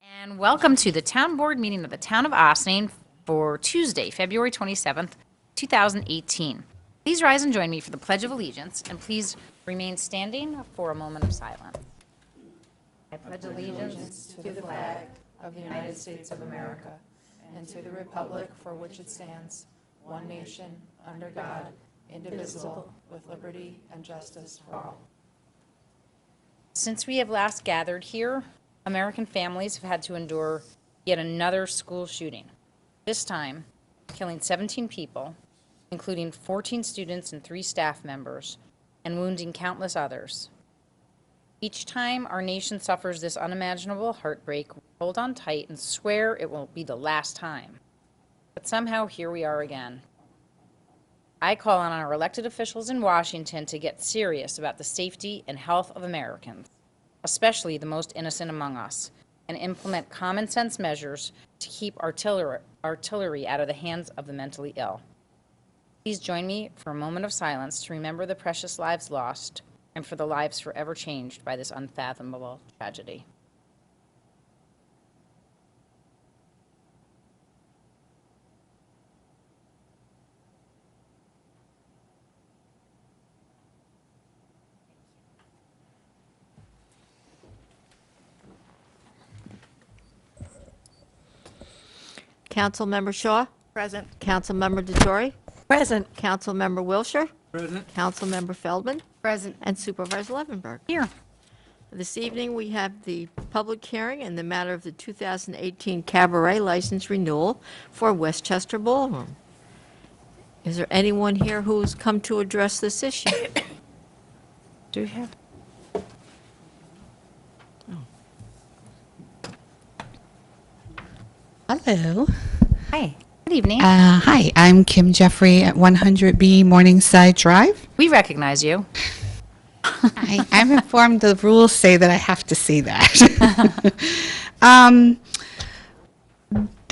And welcome to the Town Board meeting of the Town of Austining for Tuesday, February 27th, 2018. Please rise and join me for the Pledge of Allegiance, and please remain standing for a moment of silence. I pledge allegiance To the flag of the United States of America and to the republic for which it stands, one nation, under God, indivisible, with liberty and justice for all. Since we have last gathered here, American families have had to endure yet another school shooting. This time, killing 17 people, including 14 students and 3 staff members, and wounding countless others. Each time our nation suffers this unimaginable heartbreak, we hold on tight and swear it won't be the last time. But somehow here we are again. I call on our elected officials in Washington to get serious about the safety and health of Americans, especially the most innocent among us, and implement common sense measures to keep artillery out of the hands of the mentally ill. Please join me for a moment of silence to remember the precious lives lost and for the lives forever changed by this unfathomable tragedy. Councilmember Shaw? Present. Councilmember DeTore? Present. Councilmember Wilshire? Present. Councilmember Feldman? Present. And Supervisor Levenberg. Here. This evening, we have the public hearing in the matter of the 2018 cabaret license renewal for Westchester Ballroom. Is there anyone here who's come to address this issue? Do we have? Hello. Hi. Good evening. Hi, I'm Kim Jeffrey at 100B Morningside Drive. We recognize you. I'm informed the rules say that I have to say that.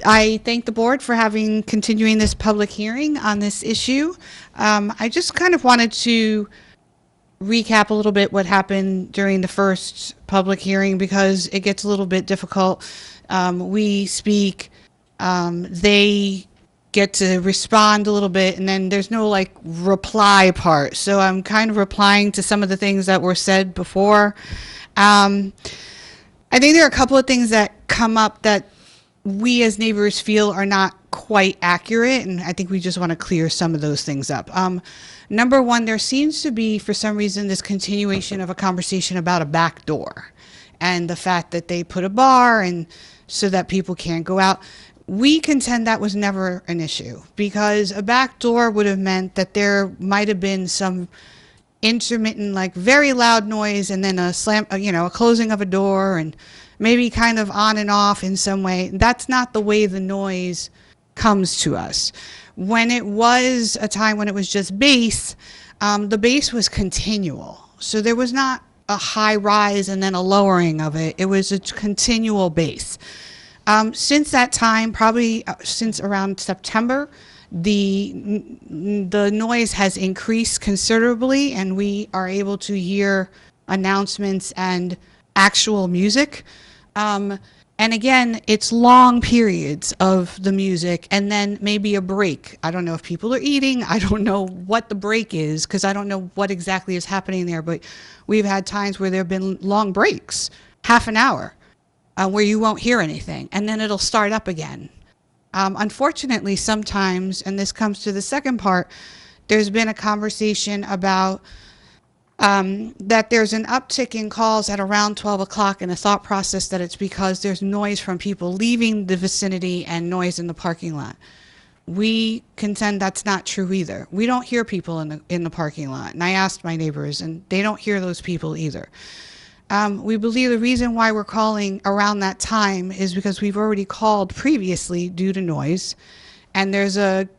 I thank the board for continuing this public hearing on this issue. I just kind of wanted to recap a little bit what happened during the first public hearing because it gets a little bit difficult. We speak, they get to respond a little bit, and then there's no like reply part. So I'm kind of replying to some of the things that were said before. I think there are a couple of things that come up that we as neighbors feel are not quite accurate, and I think we just want to clear some of those things up. Number one, there seems to be, for some reason, this continuation of a conversation about a back door and the fact that they put a bar and so that people can't go out. We contend that was never an issue because a back door would have meant that there might have been some intermittent, like very loud noise and then a slam, a closing of a door and maybe kind of on and off in some way. That's not the way the noise comes to us. When it was a time when it was just bass, the bass was continual. So there was not a high rise and then a lowering of it. It was a continual bass. Since that time, probably since around September, the noise has increased considerably and we are able to hear announcements and actual music. And again, it's long periods of the music and then maybe a break. I don't know if people are eating. I don't know what the break is because I don't know what exactly is happening there. But we've had times where there have been long breaks, half an hour, where you won't hear anything. And then it'll start up again. Unfortunately, sometimes, and this comes to the second part, there's been a conversation about that there's an uptick in calls at around 12 o'clock and a thought process that it's because there's noise from people leaving the vicinity and noise in the parking lot. We contend that's not true either. We don't hear people in the parking lot. And I asked my neighbors and they don't hear those people either. We believe the reason why we're calling around that time is because we've already called previously due to noise. And there's a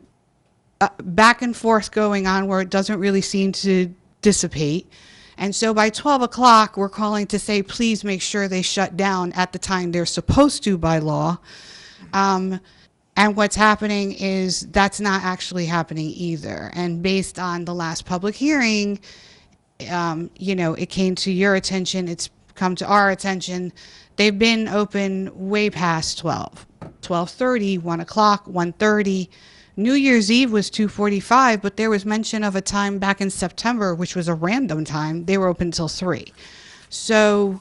back and forth going on where it doesn't really seem to dissipate. And so by 12 o'clock, we're calling to say, please make sure they shut down at the time they're supposed to by law. And what's happening is that's not actually happening either. And based on the last public hearing, it came to your attention. It's come to our attention, they've been open way past 12, 12:30, 1 o'clock, 1:30. New Year's Eve was 2:45, but there was mention of a time back in September, which was a random time. They were open till 3. So,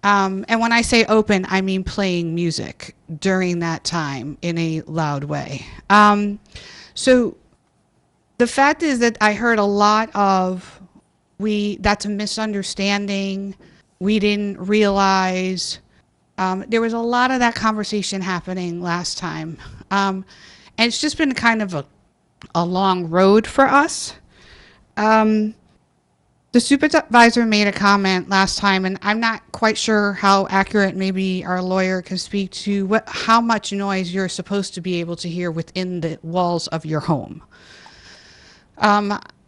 and when I say open, I mean playing music during that time in a loud way. So the fact is that I heard a lot of, that's a misunderstanding, we didn't realize. There was a lot of that conversation happening last time. And it's just been kind of a long road for us. The supervisor made a comment last time, and I'm not quite sure how accurate. Maybe our lawyer can speak to how much noise you're supposed to be able to hear within the walls of your home.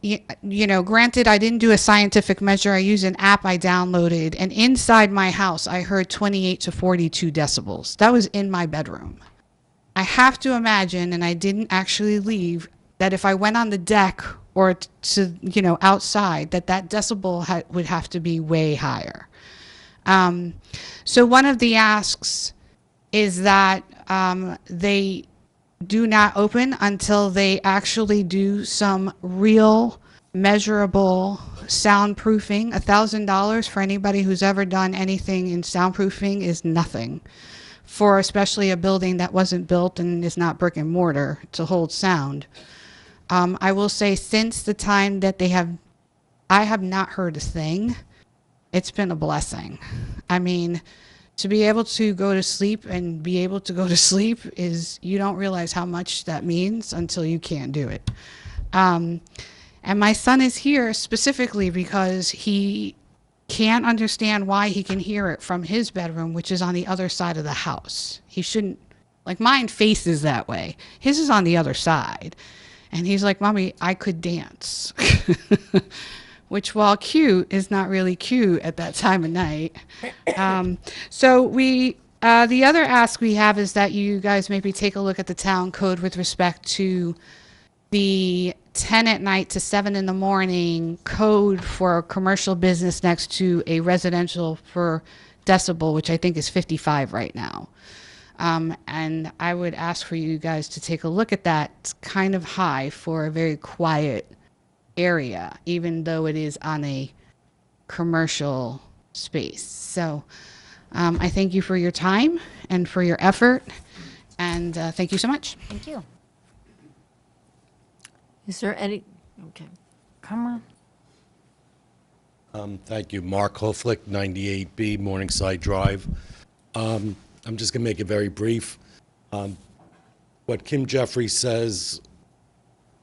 You know, granted, I didn't do a scientific measure. I used an app I downloaded, and inside my house, I heard 28 to 42 decibels. That was in my bedroom. I have to imagine, and I didn't actually leave, that if I went on the deck or to, you know, outside, that decibel would have to be way higher. So one of the asks is that they do not open until they actually do some real measurable soundproofing. $1,000 for anybody who's ever done anything in soundproofing is nothing, for especially a building that wasn't built and is not brick and mortar to hold sound. I will say, since the time that I have not heard a thing. It's been a blessing. I mean, to be able to go to sleep and be able to go to sleep you don't realize how much that means until you can't do it. And my son is here specifically because he can't understand why he can hear it from his bedroom, which is on the other side of the house. He shouldn't, like, mine faces that way. His is on the other side. And he's like, Mommy, I could dance. Which, while cute, is not really cute at that time of night. So the other ask we have is that you guys maybe take a look at the town code with respect to the 10 at night to 7 in the morning code for a commercial business next to a residential for decibel, which I think is 55 right now. And I would ask for you guys to take a look at that. It's kind of high for a very quiet area, even though it is on a commercial space. So I thank you for your time and for your effort, and thank you so much. Thank you. Is there any, okay. Come on. Thank you. Mark Hoflick, 98B Morningside Drive. I'm just going to make it very brief. What Kim Jeffries says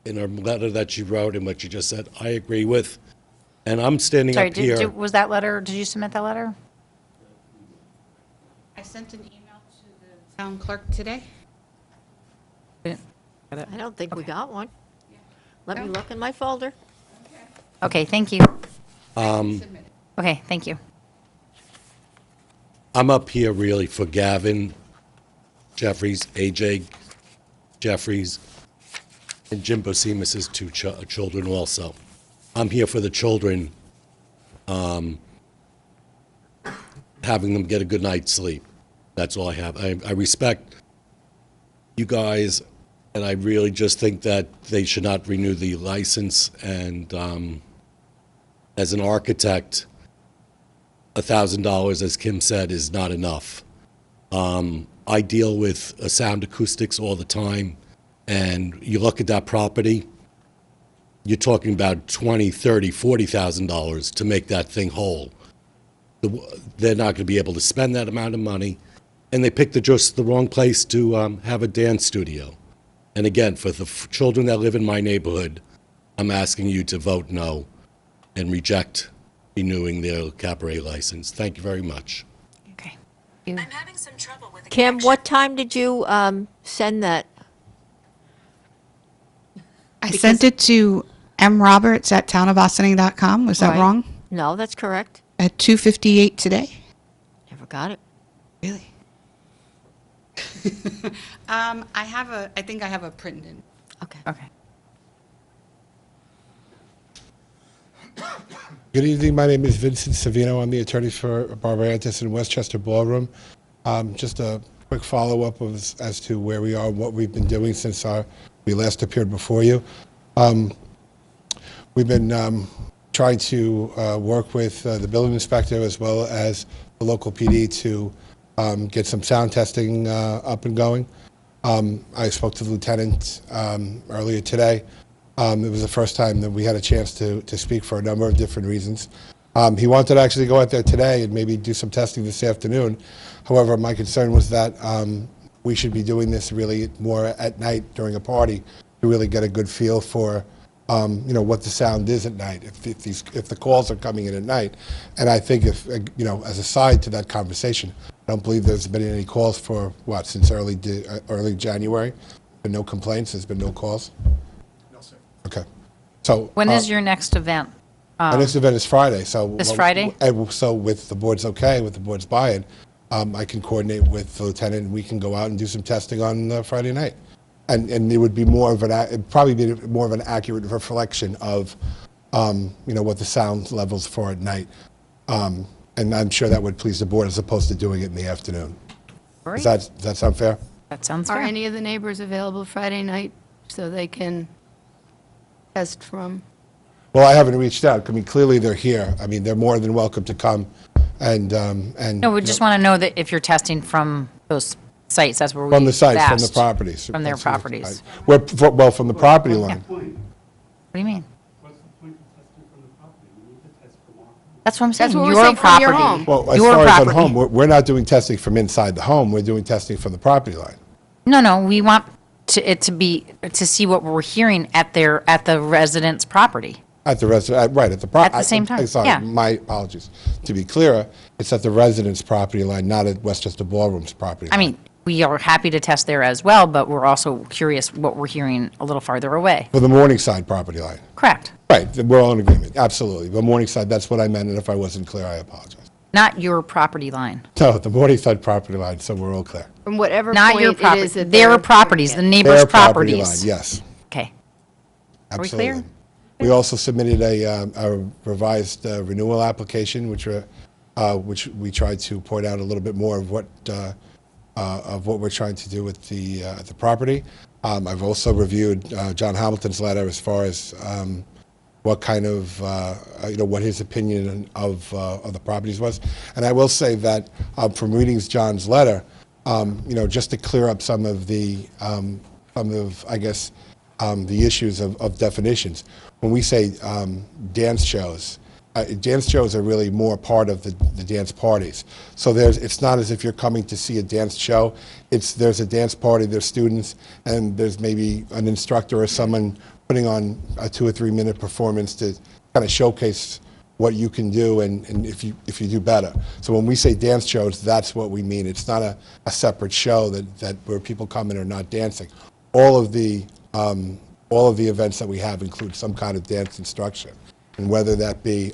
in her letter that she wrote and what she just said, I agree with. And I'm standing Sorry, up here. was that letter, did you submit that letter? I sent an email to the town clerk today. I don't think we got one. Let me look in my folder. Okay, thank you. Okay, thank you. I'm up here really for Gavin Jeffries, AJ Jeffries, and Jim Bosimus's two children also. I'm here for the children, having them get a good night's sleep. That's all I have. I respect you guys, and I really just think that they should not renew the license. And as an architect, $1,000, as Kim said, is not enough. I deal with sound acoustics all the time, and you look at that property, you're talking about $20,000, $30,000, $40,000 to make that thing whole. They're not going to be able to spend that amount of money, and they picked just the wrong place to have a dance studio. And again, for the children that live in my neighborhood, I'm asking you to vote no and reject renewing their cabaret license. Thank you very much. Okay. I'm having some trouble with the Kim, connection. what time did you send that? I sent it to mroberts@townofaustining.com. Was that Right. wrong? No, that's correct. At 2:58 today? Never got it. Really? I think I have a printed. Okay. Okay. Good evening. My name is Vincent Savino. I'm the attorney for Barbara Antis in Westchester Ballroom. Just a quick follow-up as to where we are and what we've been doing since we last appeared before you. We've been trying to work with the building inspector as well as the local PD to get some sound testing up and going. I spoke to the lieutenant earlier today. It was the first time that we had a chance to speak for a number of different reasons. He wanted to actually go out there today and maybe do some testing this afternoon. However, my concern was that we should be doing this really more at night during a party to really get a good feel for what the sound is at night, if the calls are coming in at night. And I think if, as a side to that conversation, I don't believe there's been any calls for, since early January? Been no complaints, there's been no calls? No, sir. Okay. So. When is your next event? Our next event is Friday, so. This Friday? So with the board's okay, with the board's buy-in, I can coordinate with the lieutenant, and we can go out and do some testing on Friday night. And it would be more of it'd probably be more of an accurate reflection of, what the sound levels for at night. And I'm sure that would please the board as opposed to doing it in the afternoon. Great. Does that sound fair? That sounds Are fair. any of the neighbors available Friday night so they can test from? Well, I haven't reached out. I mean, clearly they're here. I mean, they're more than welcome to come and. No, we just want to know that if you're testing from those sites, that's where we From the sites, from the asked. properties. From their That's right. properties. Well, from the property line. What do you mean? What's the point of testing from the property? We need to test from our home. That's what I'm saying. That's what we're Your saying, from your property. home. Well, as Your far as at property. home, we're not doing testing from inside the home. We're doing testing from the property line. No, we want it to see what we're hearing at the resident's property. At the resident, right, at the property. At the same time, Sorry, yeah. my apologies. To be clearer, it's at the resident's property line, not at Westchester Ballroom's property I line. mean, we are happy to test there as well, but we're also curious what we're hearing a little farther away. For the Morningside property line. Correct. Right, we're all in agreement, absolutely. The Morningside, that's what I meant, and if I wasn't clear, I apologize. Not your property line. No, the Morningside property line, so we're all clear. From whatever Not your point it property. is that Their they're properties, the doing it. neighbors' Their property properties. line, yes. Okay. Are we Absolutely. clear? We also submitted a revised renewal application, which we tried to point out a little bit more of what we're trying to do with the property. I've also reviewed John Hamilton's letter as far as what kind of what his opinion of the properties was, and I will say that from reading John's letter, just to clear up some of the issues of definitions. When we say dance shows are really more part of the dance parties. So it's not as if you're coming to see a dance show. There's a dance party, there's students, and there's maybe an instructor or someone putting on a 2 or 3 minute performance to kind of showcase what you can do and if you do better. So when we say dance shows, that's what we mean. It's not a separate show that where people come in and are not dancing. All of the events that we have include some kind of dance instruction, and whether that be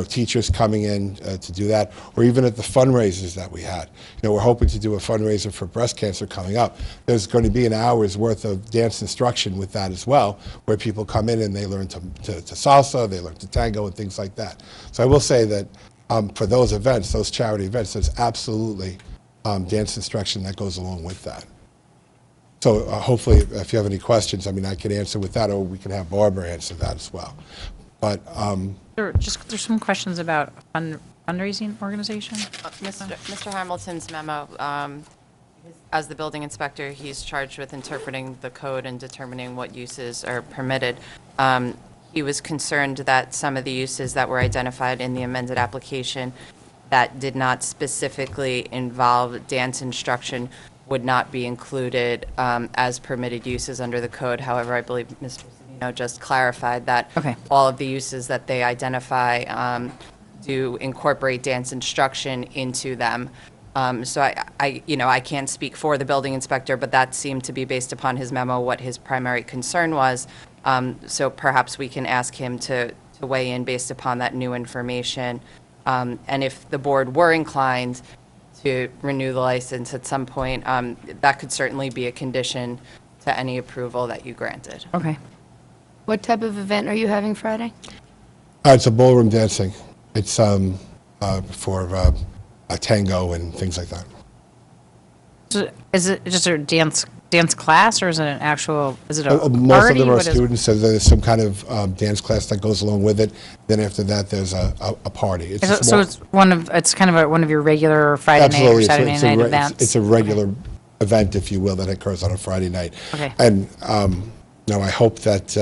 teachers coming in to do that, or even at the fundraisers that we had. We're hoping to do a fundraiser for breast cancer coming up. There's going to be an hour's worth of dance instruction with that as well, where people come in and they learn to salsa, they learn to tango and things like that. So I will say that for those events, those charity events, there's absolutely dance instruction that goes along with that. So hopefully, if you have any questions, I can answer with that, or we can have Barbara answer that as well. But There's some questions about fundraising organization. Mr. Hamilton's memo, as the building inspector, he's charged with interpreting the code and determining what uses are permitted. He was concerned that some of the uses that were identified in the amended application that did not specifically involve dance instruction would not be included as permitted uses under the code. However, I believe Mr. Savino just clarified that Okay. all of the uses that they identify do incorporate dance instruction into them. So I can't speak for the building inspector, but that seemed to be based upon his memo what his primary concern was. So perhaps we can ask him to weigh in based upon that new information. And if the board were inclined to renew the license at some point, that could certainly be a condition to any approval that you granted. Okay. What type of event are you having Friday? It's a ballroom dancing. It's for a tango and things like that. So is it just a dance class, or is it an actual, is it a party? Most of them are What is- students, so there's some kind of dance class that goes along with it. Then after that, there's a party. It's a So small- it's kind of one of your regular Friday night or Absolutely. Saturday It's a night re- events? It's a regular event, if you will, that occurs on a Friday night. Okay. And now I hope that,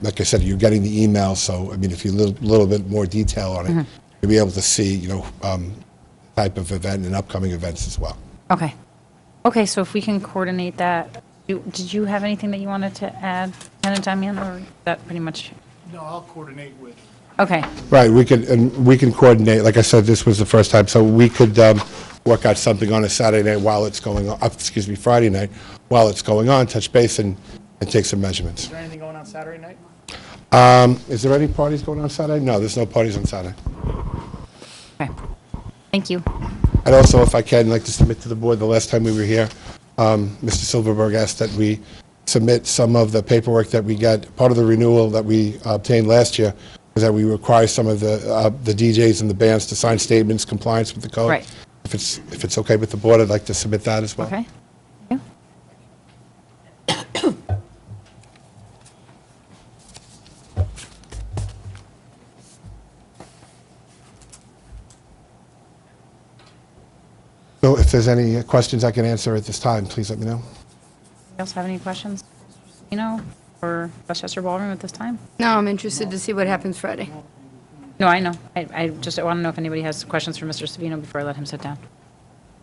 like I said, you're getting the email, so, I mean, if you little bit more detail on it, Mm-hmm. you'll be able to see, type of event and upcoming events as well. Okay. Okay, so if we can coordinate that, did you have anything that you wanted to add, Lieutenant Damian, or is that pretty much? No, I'll coordinate with. Okay, Right, we can coordinate, like I said, this was the first time, so we could work out something on a Saturday night while it's going on, Friday night, while it's going on, touch base and take some measurements. Is there anything going on Saturday night? Is there any parties going on Saturday? No, there's no parties on Saturday. okay. Thank you. And also, if I can, I'd like to submit to the board, the last time we were here, Mr. Silverberg asked that we submit some of the paperwork that we got. Part of the renewal that we obtained last year was that we require some of the DJs and the bands to sign statements, compliance with the code. Right. If it's okay with the board, I'd like to submit that as well. Okay. Yeah. So if there's any questions I can answer at this time, please let me know. Anybody else have any questions, for Westchester Ballroom at this time? No, I'm interested to see what happens Friday. No, I know. I just want to know if anybody has questions for Mr. Savino before I let him sit down.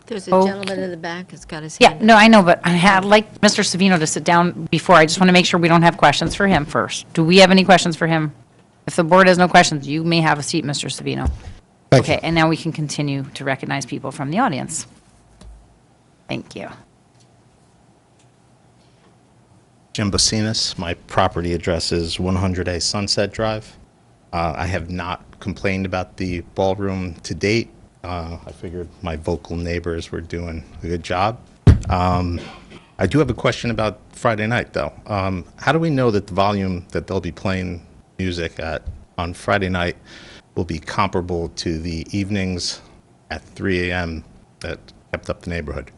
There's a Okay. gentleman in the back that's got his Yeah, hand up. no, I know, but I'd like Mr. Savino to sit down before. I just want to make sure we don't have questions for him first. Do we have any questions for him? If the board has no questions, you may have a seat, Mr. Savino. Thank you. Okay, and now we can continue to recognize people from the audience. Thank you. Jim Bosinas. My property address is 100A Sunset Drive. I have not complained about the ballroom to date. I figured my vocal neighbors were doing a good job. I do have a question about Friday night, though. How do we know that the volume that they'll be playing music at on Friday night will be comparable to the evenings at 3 a.m. that kept up the neighborhood?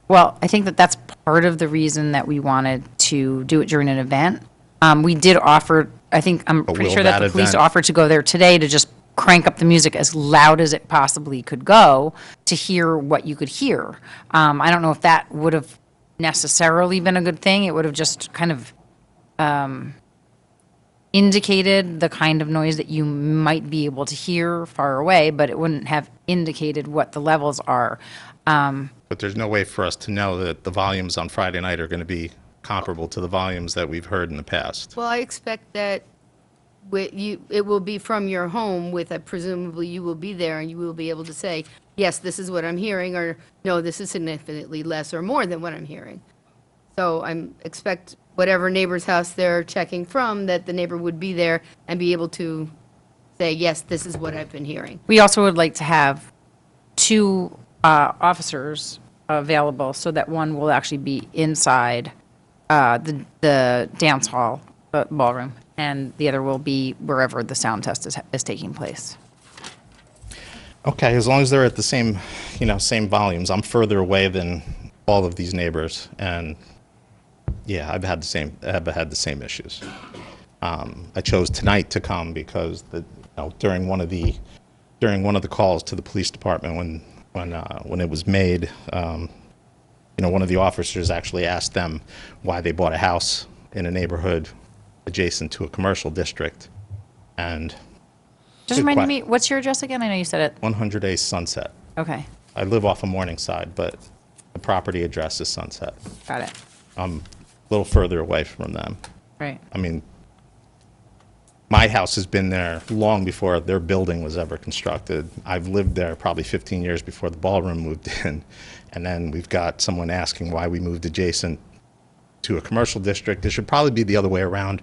Well, I think that that's part of the reason that we wanted to do it during an event. We did offer, I'm But pretty will sure that that the police event- offered to go there today to just crank up the music as loud as it possibly could go to hear what you could hear. I don't know if that would have necessarily been a good thing. It would have just kind of indicated the kind of noise that you might be able to hear far away, but it wouldn't have indicated what the levels are. But there's no way for us to know that the volumes on Friday night are going to be comparable to the volumes that we've heard in the past. Well, I expect that it will be from your home with presumably you will be there and you will be able to say, yes, this is what I'm hearing, or no, this is significantly less or more than what I'm hearing. So expect whatever neighbor's house they're checking from, that the neighbor would be there and be able to say, yes, this is what I've been hearing. We also would like to have two officers available so that one will actually be inside the dance hall, ballroom, and the other will be wherever the sound test is taking place. Okay, as long as they're at the same, same volumes. I'm further away than all of these neighbors, and yeah, I've had the same issues. I chose tonight to come because during one of the calls to the police department when it was made, one of the officers actually asked them why they bought a house in a neighborhood adjacent to a commercial district, and Just remind me, what's your address again? I know you said it. 100A Sunset. Okay, I live off of Morningside, but the property address is Sunset. got it. I'm a little further away from them. Right. I mean, my house has been there long before their building was ever constructed. I've lived there probably 15 years before the ballroom moved in. And then we've got someone asking why we moved adjacent to a commercial district. It should probably be the other way around,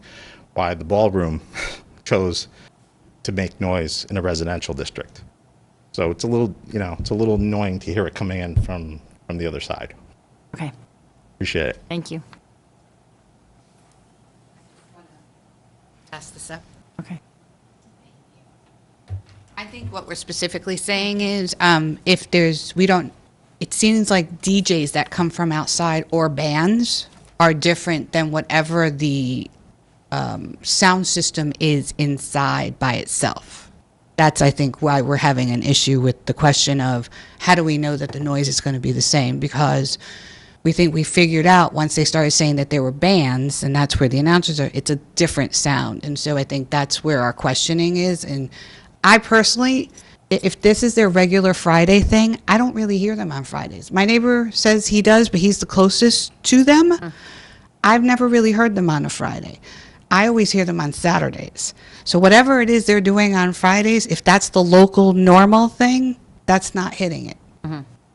why the ballroom chose to make noise in a residential district. So it's a little annoying to hear it coming in from the other side. Okay, Appreciate it. thank you. Pass this up. Okay. I think what we're specifically saying is, if there's, we don't, it seems like DJs that come from outside or bands are different than whatever the sound system is inside by itself. That's, I think, why we're having an issue with the question of how do we know that the noise is going to be the same? Because we think we figured out once they started saying that there were bands, and that's where the announcers are, it's a different sound. And so I think that's where our questioning is. And I personally, if this is their regular Friday thing, I don't really hear them on Fridays. My neighbor says he does, but he's the closest to them. I've never really heard them on a Friday. I always hear them on Saturdays. So whatever it is they're doing on Fridays, if that's the local normal thing, that's not hitting it.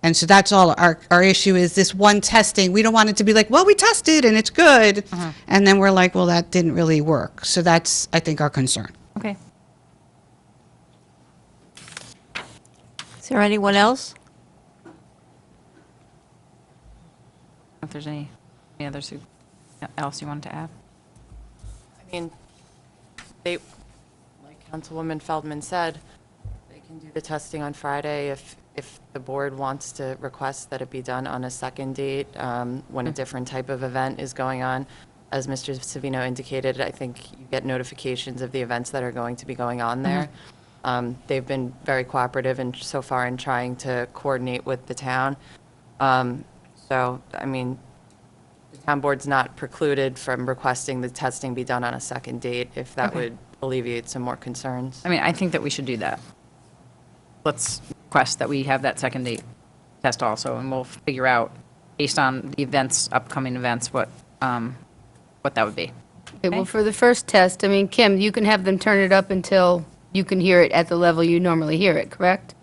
And so that's all our issue is this one testing. We don't want it to be like, well, we tested and it's good. And then we're like, well, that didn't really work. So that's, I think, our concern. Okay. Is there anyone else? If there's any others who, else you wanted to add? I mean, they, like Councilwoman Feldman said, they can do the testing on Friday if the board wants to request that it be done on a second date when a different type of event is going on. As Mr. Savino indicated, I think you get notifications of the events that are going to be going on there. They've been very cooperative and so far in trying to coordinate with the town. So, I mean, the town board's not precluded from requesting the testing be done on a second date if that would alleviate some more concerns. I mean, I think that we should do that. Let's request that we have that second date test also, and we'll figure out, based on the events, upcoming events, what that would be. Okay, well, for the first test, I mean, Kim, you can have them turn it up until you can hear it at the level you normally hear it, correct?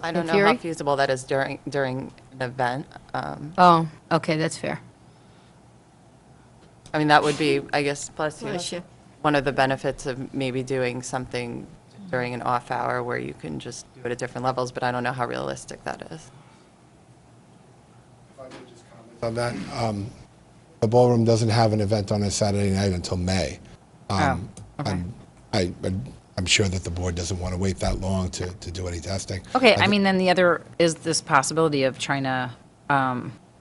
I don't In know how theory? feasible that is during an event. Oh, okay, that's fair. I mean, that would be, I guess, plus Bless you. one of the benefits of maybe doing something during an off hour where you can just do it at different levels, but I don't know how realistic that is. On that, the ballroom doesn't have an event on a Saturday night until May. Okay. I'm sure that the board doesn't want to wait that long to do any testing. Okay, I mean, then the other is this possibility of trying to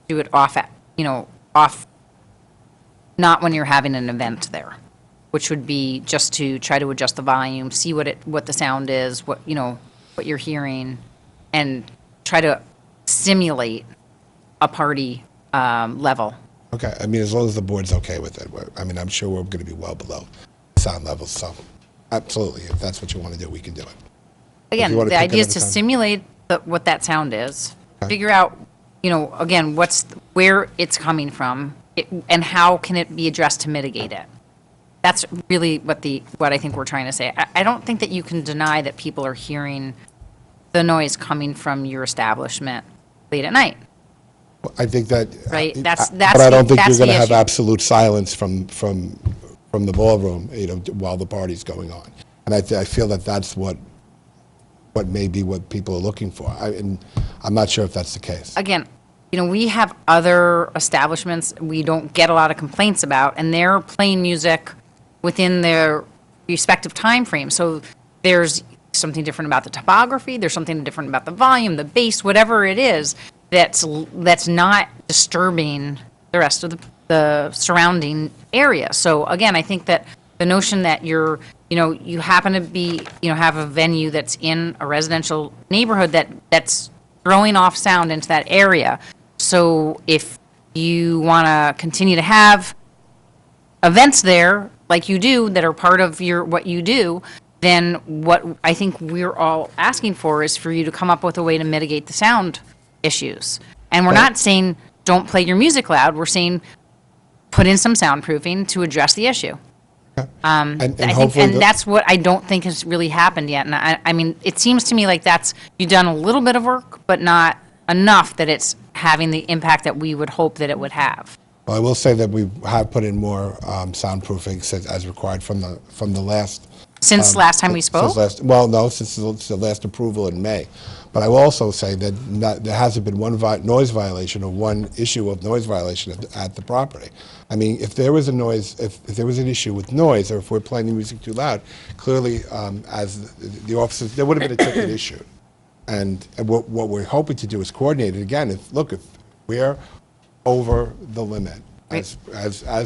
do it off, not when you're having an event there, which would be just to try to adjust the volume, see what the sound is, what you're hearing, and try to simulate a party level. Okay, I mean, as long as the board's okay with it. I mean, I'm sure we're going to be well below sound levels, so absolutely, if that's what you want to do, we can do it. Again, you wanna the pick idea is another to time. simulate what that sound is, Okay. figure out, again, where it's coming from, and how can it be addressed to mitigate it. That's really what I think we're trying to say. I don't think that you can deny that people are hearing the noise coming from your establishment late at night. I think that. Right, But that's I don't think that's you're going the to have issue. absolute silence from the ballroom, while the party's going on. And I feel that that's what may be what people are looking for. And I'm not sure if that's the case. Again, we have other establishments we don't get a lot of complaints about, and they're playing music within their respective time frame. So there's something different about the topography, there's something different about the volume, the bass, whatever it is, that's not disturbing the rest of the surrounding area. So again, I think that the notion that you happen to be, have a venue that's in a residential neighborhood that's throwing off sound into that area. So if you want to continue to have events there, like you do, that are part of what you do, then what I think we're all asking for is for you to come up with a way to mitigate the sound issues. And we're not saying don't play your music loud. We're saying put in some soundproofing to address the issue. And I think, hopefully and that's what I don't think has really happened yet. And I mean, it seems to me like you've done a little bit of work, but not enough that it's having the impact that we would hope that it would have. Well, I will say that we have put in more soundproofing as required from the last. Since last time we spoke? Since the last approval in May. But I will also say that there hasn't been one noise violation or one issue of noise violation at the property. I mean, if there was a noise, if there was an issue with noise, or if we're playing the music too loud, clearly, as the officers, there would have been a ticket issued. And what we're hoping to do is coordinate it again. If we're over the limit as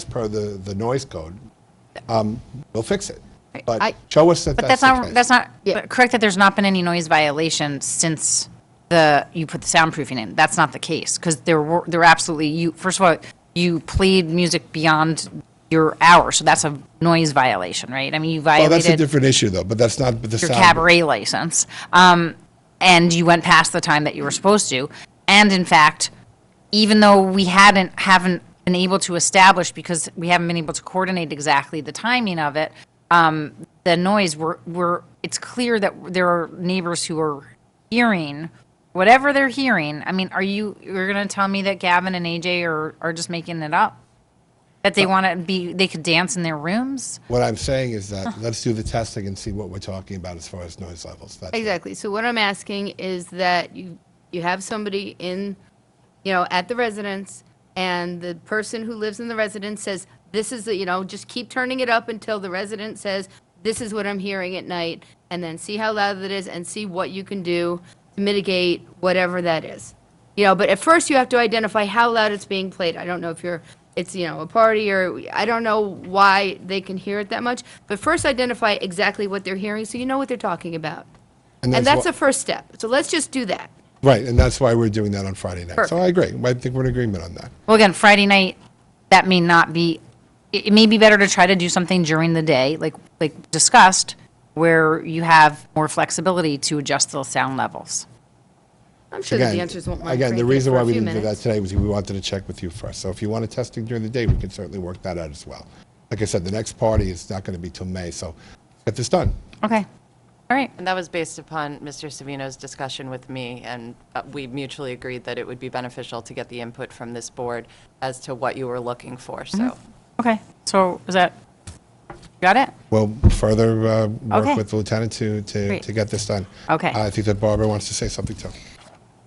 per the noise code, we'll fix it. But show us that But that's the case. that's not, but correct that there's not been any noise violation since you put the soundproofing in. That's not the case, because there were absolutely, first of all, you played music beyond your hour, so that's a noise violation, right? I mean, you Well, violated. that's a different issue, though, but that's not the your sound. cabaret license, and you went past the time that you were supposed to. And in fact, even though we haven't been able to establish, because we haven't been able to coordinate exactly the timing of it, the noise, it's clear that there are neighbors who are hearing whatever they're hearing. I mean, you're going to tell me that Gavin and AJ are just making it up? That they they could dance in their rooms? What I'm saying is that let's do the testing and see what we're talking about as far as noise levels. That's Exactly. So what I'm asking is that you have somebody at the residence, and the person who lives in the residence says, this is, just keep turning it up until the resident says, this is what I'm hearing at night, and then see how loud it is and see what you can do to mitigate whatever that is. But at first you have to identify how loud it's being played. I don't know if it's a party, or I don't know why they can hear it that much, but first identify exactly what they're hearing so you know what they're talking about. And that's the first step. So let's just do that. Right, and that's why we're doing that on Friday night. Perfect. So I agree. I think we're in agreement on that. Well, again, Friday night, that may not be, it may be better to try to do something during the day, like discussed, where you have more flexibility to adjust those sound levels. I'm sure that the answers won't mind. Again, the cranking it reason for why a we few didn't do that minutes. today was we wanted to check with you first. So if you want to testing during the day, we can certainly work that out as well. Like I said, the next party is not going to be till May, so get this done. Okay. All right. And that was based upon Mr. Savino's discussion with me, and we mutually agreed that it would be beneficial to get the input from this board as to what you were looking for, so. Okay. So is that, got it? We'll further work Okay. with the lieutenant to Great. get this done. Okay. I think that Barbara wants to say something too.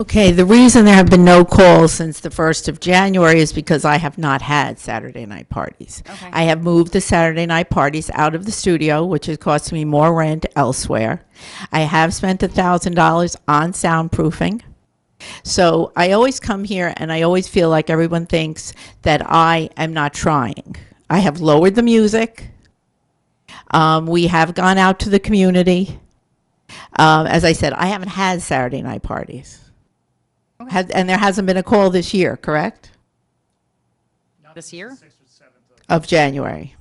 Okay, the reason there have been no calls since the 1st of January is because I have not had Saturday night parties. Okay. I have moved the Saturday night parties out of the studio, which has cost me more rent elsewhere. I have spent $1,000 on soundproofing. So I always come here and I always feel like everyone thinks that I am not trying. I have lowered the music. We have gone out to the community. As I said, I haven't had Saturday night parties. And there hasn't been a call this year, correct? This year? Of January.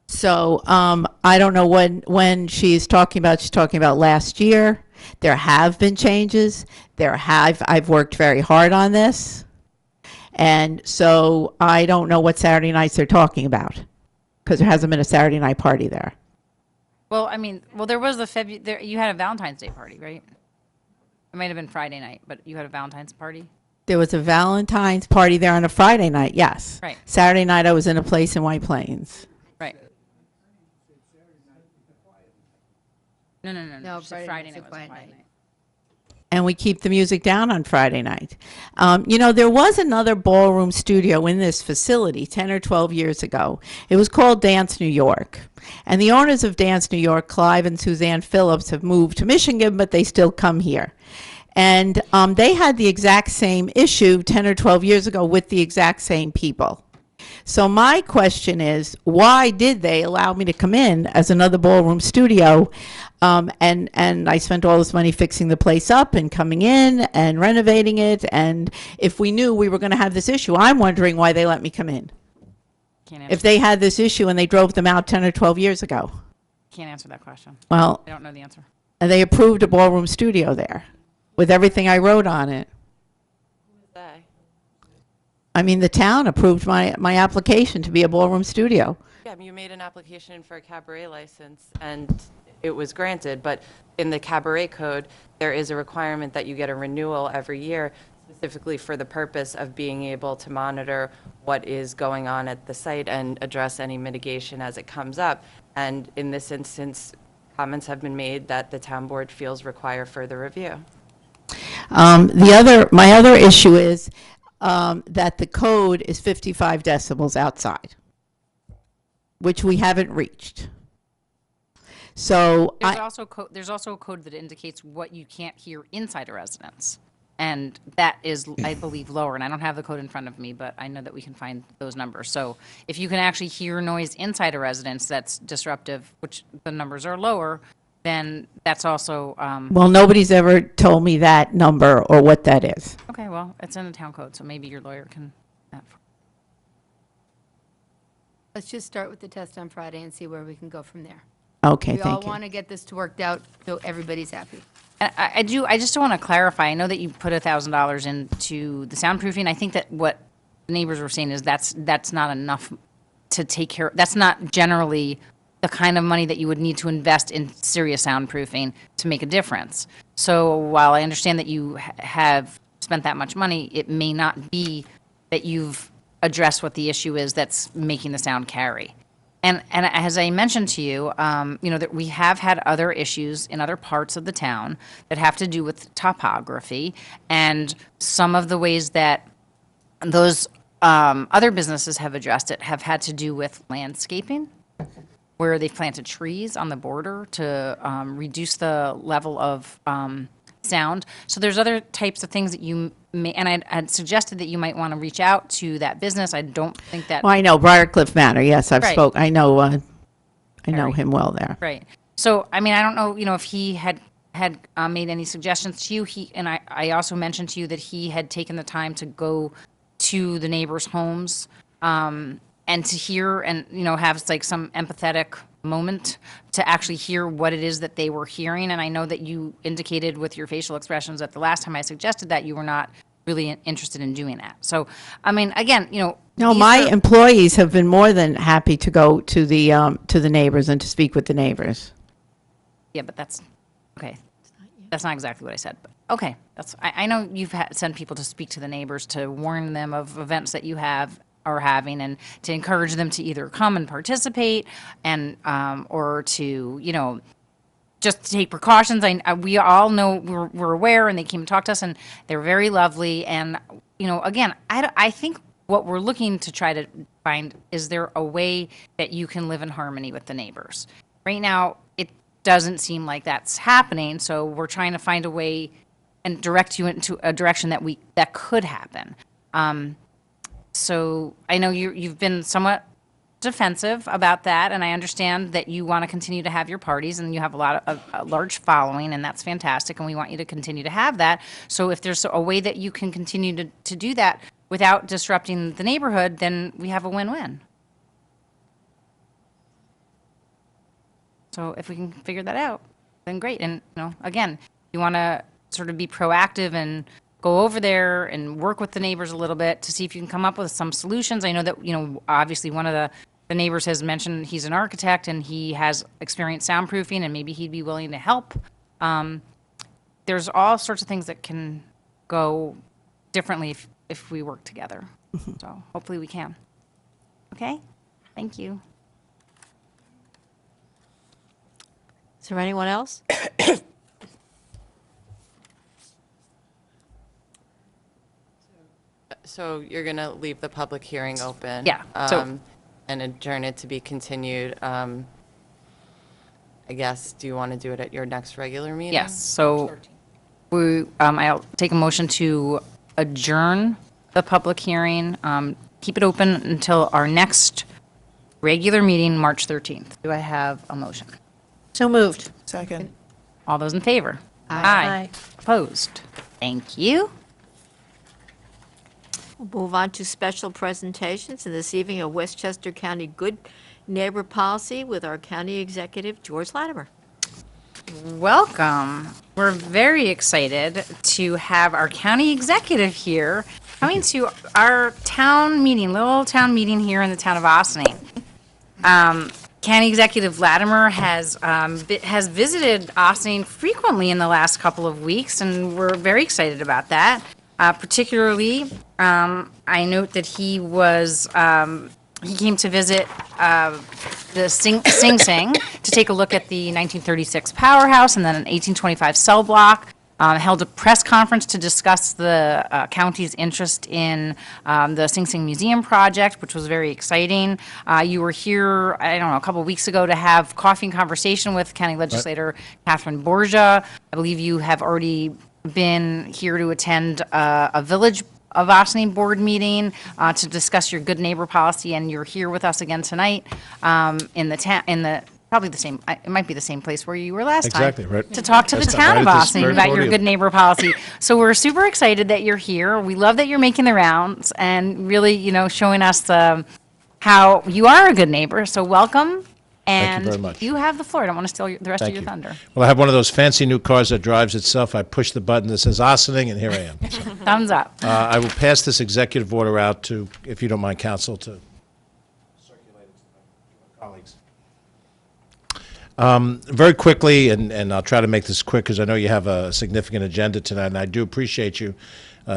So I don't know when she's talking about last year. There have been changes. I've worked very hard on this. And so I don't know what Saturday nights they're talking about, because there hasn't been a Saturday night party there. Well, I mean, there was you had a Valentine's Day party, right? It might have been Friday night, but you had a Valentine's party? There was a Valentine's party there on a Friday night, yes. Right. Saturday night I was in a place in White Plains. Right. No. No, Just a Friday night's a night was a quiet quiet night. night. And we keep the music down on Friday night. There was another ballroom studio in this facility 10 or 12 years ago. It was called Dance New York. And the owners of Dance New York, Clive and Suzanne Phillips, have moved to Michigan, but they still come here. And they had the exact same issue 10 or 12 years ago with the exact same people. So my question is, why did they allow me to come in as another ballroom studio? And I spent all this money fixing the place up and coming in and renovating it. And if we knew we were going to have this issue, I'm wondering why they let me come in. Can't answer, If they had this issue and they drove them out 10 or 12 years ago. can't answer that question. Well, I don't know the answer. and they approved a ballroom studio there with everything I wrote on it. I mean, the town approved my application to be a ballroom studio. Yeah, you made an application for a cabaret license, and it was granted, but in the cabaret code, there is a requirement that you get a renewal every year, specifically for the purpose of being able to monitor what is going on at the site and address any mitigation as it comes up. And in this instance, comments have been made that the town board feels require further review. My other issue is that the code is 55 decibels outside, which we haven't reached. So There's also a code that indicates what you can't hear inside a residence. And that is, I believe, lower. And I don't have the code in front of me, but I know that we can find those numbers. So if you can actually hear noise inside a residence that's disruptive, which the numbers are lower, then that's also, well, nobody's ever told me that number or what that is. okay, well, it's in the town code, so maybe your lawyer can. Let's just start with the test on Friday and see where we can go from there. Okay, We all thank you. want to get this worked out so everybody's happy. And I just want to clarify, I know that you put $1,000 into the soundproofing. I think that what the neighbors were saying is that's not enough to take care, that's not generally the kind of money that you would need to invest in serious soundproofing to make a difference. So while I understand that you have spent that much money, it may not be that you've addressed what the issue is that's making the sound carry. And as I mentioned to you, that we have had other issues in other parts of the town that have to do with topography, and some of the ways that those other businesses have addressed it have had to do with landscaping, where they've planted trees on the border to reduce the level of sound. So there's other types of things that you may, and I had suggested that you might want to reach out to that business. I don't think that. Well, I know Briarcliff Manor, yes, I've Right. spoke, I know Right. him well there. Right. So, I mean, I don't know, if he had made any suggestions to you. I also mentioned to you that he had taken the time to go to the neighbors' homes and to hear and, have like some empathetic moment to actually hear what it is that they were hearing. And I know that you indicated with your facial expressions that the last time I suggested that you were not really interested in doing that. So, I mean, again, No, these my are- employees have been more than happy to go to the neighbors and to speak with the neighbors. Yeah, but that's, okay. That's not exactly what I said, but, okay. I know you've sent people to speak to the neighbors to warn them of events that you are having and to encourage them to either come and participate and, or to, just to take precautions. We all know, we're aware, and they came and talked to us, and they're very lovely. And, again, I think what we're looking to try to find, is there a way that you can live in harmony with the neighbors? Right now, it doesn't seem like that's happening, so we're trying to find a way and direct you into a direction that could happen. So I know you've been somewhat defensive about that, and I understand that you want to continue to have your parties, and you have a large following, and that's fantastic, and we want you to continue to have that. So if there's a way that you can continue to do that without disrupting the neighborhood, then we have a win-win. So if we can figure that out, then great. And, again, you want to sort of be proactive and go over there and work with the neighbors a little bit to see if you can come up with some solutions. I know that, obviously one of the neighbors has mentioned he's an architect and he has experienced soundproofing, and maybe he'd be willing to help. There's all sorts of things that can go differently if we work together. So hopefully we can. Okay? Thank you. Is there anyone else? So you're going to leave the public hearing open? Yeah, so- And adjourn it to be continued. I guess, do you want to do it at your next regular meeting? Yes, so I'll take a motion to adjourn the public hearing, keep it open until our next regular meeting, March 13th. Do I have a motion? So moved. Second. All those in favor? Aye. Opposed? Thank you. We'll move on to special presentations, and this evening, a Westchester County Good Neighbor Policy with our County Executive, George Latimer. Welcome. We're very excited to have our county executive here coming to our town meeting, little town meeting here in the town of Austining. County Executive Latimer has visited Austining frequently in the last couple of weeks, and we're very excited about that. Particularly, I note that he came to visit the Sing Sing to take a look at the 1936 powerhouse and then an 1825 cell block. Held a press conference to discuss the county's interest in the Sing Sing Museum project, which was very exciting. You were here, I don't know, a couple of weeks ago to have coffee and conversation with County Legislator Catherine Borgia. I believe you have already been here to attend a Village of Ossining board meeting to discuss your good neighbor policy, and you're here with us again tonight in the probably the same, it might be the same place where you were last time. Exactly, right. To talk to the That's town right of at this Ossining very about your podium. good neighbor policy. So we're super excited that you're here. We love that you're making the rounds and really, showing us how you are a good neighbor. So welcome. And very much. you have the floor. I don't want to steal the rest of Thank your you. thunder. Well, I have one of those fancy new cars that drives itself. I push the button that says Ossining, and here I am. So, Thumbs up. I will pass this executive order out to, if you don't mind, counsel, to circulate it to my colleagues. Very quickly, and I'll try to make this quick because I know you have a significant agenda tonight, and I do appreciate you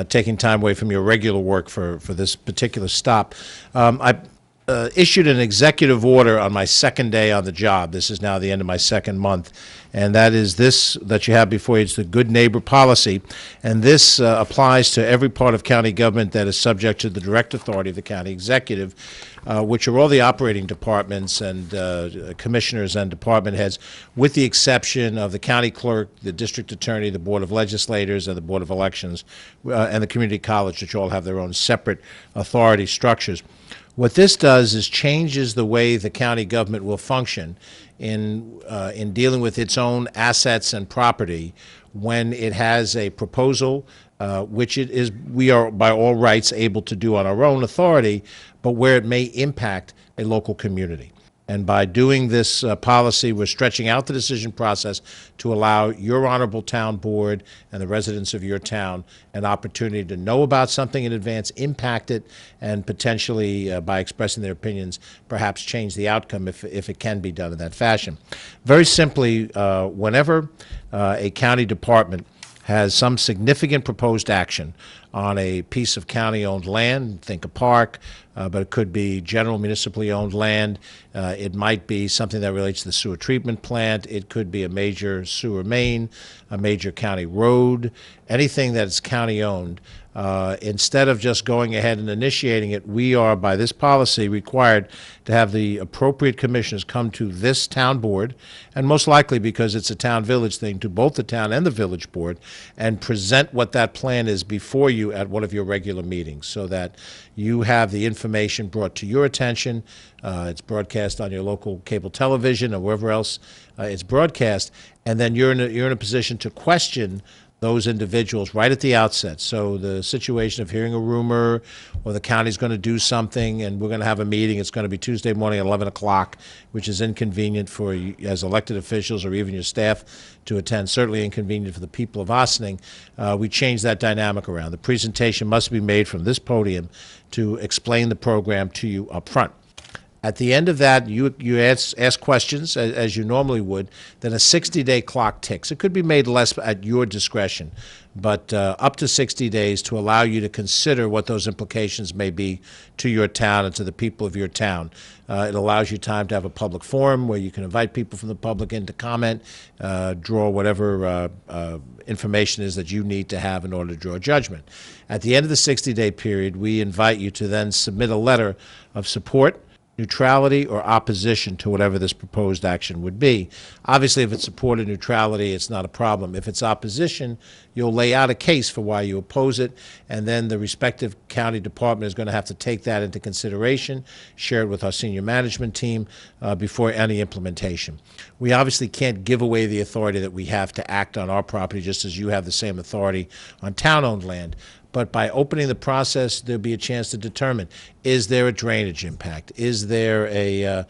taking time away from your regular work for this particular stop. I issued an executive order on my second day on the job. This is now the end of my second month, and that is this that you have before you. It's the Good Neighbor Policy, and this applies to every part of county government that is subject to the direct authority of the county executive, which are all the operating departments and commissioners and department heads, with the exception of the county clerk, the district attorney, the board of legislators, and the board of elections, and the community college, which all have their own separate authority structures. What this does is changes the way the county government will function in dealing with its own assets and property when it has a proposal, which we are by all rights able to do on our own authority, but where it may impact a local community. And by doing this policy, we're stretching out the decision process to allow your honorable town board and the residents of your town an opportunity to know about something in advance, impact it, and potentially, by expressing their opinions, perhaps change the outcome if it can be done in that fashion. Very simply, whenever a county department has some significant proposed action on a piece of county-owned land, think a park, but it could be general municipally owned land. It might be something that relates to the sewer treatment plant. It could be a major sewer main, a major county road, anything that's county-owned. Instead of just going ahead and initiating it, we are, by this policy, required to have the appropriate commissioners come to this town board, and most likely, because it's a town-village thing, to both the town and the village board, and present what that plan is before you at one of your regular meetings, so that you have the information brought to your attention. It's broadcast on your local cable television or wherever else it's broadcast, and then you're in a position to question those individuals right at the outset. So the situation of hearing a rumor or the county's going to do something and we're going to have a meeting, it's going to be Tuesday morning at 11 o'clock, which is inconvenient for you as elected officials or even your staff to attend, certainly inconvenient for the people of Ossining. We change that dynamic around. The presentation must be made from this podium to explain the program to you up front. At the end of that, you ask questions, as you normally would, then a 60-day clock ticks. It could be made less at your discretion, but up to 60 days to allow you to consider what those implications may be to your town and to the people of your town. It allows you time to have a public forum where you can invite people from the public in to comment, draw whatever information is that you need to have in order to draw judgment. At the end of the 60-day period, we invite you to then submit a letter of support, neutrality, or opposition to whatever this proposed action would be. Obviously, if it's support or neutrality, it's not a problem. If it's opposition, you'll lay out a case for why you oppose it, and then the respective county department is going to have to take that into consideration, share it with our senior management team before any implementation. We obviously can't give away the authority that we have to act on our property, just as you have the same authority on town-owned land. But by opening the process, there'll be a chance to determine, is there a drainage impact? Is there a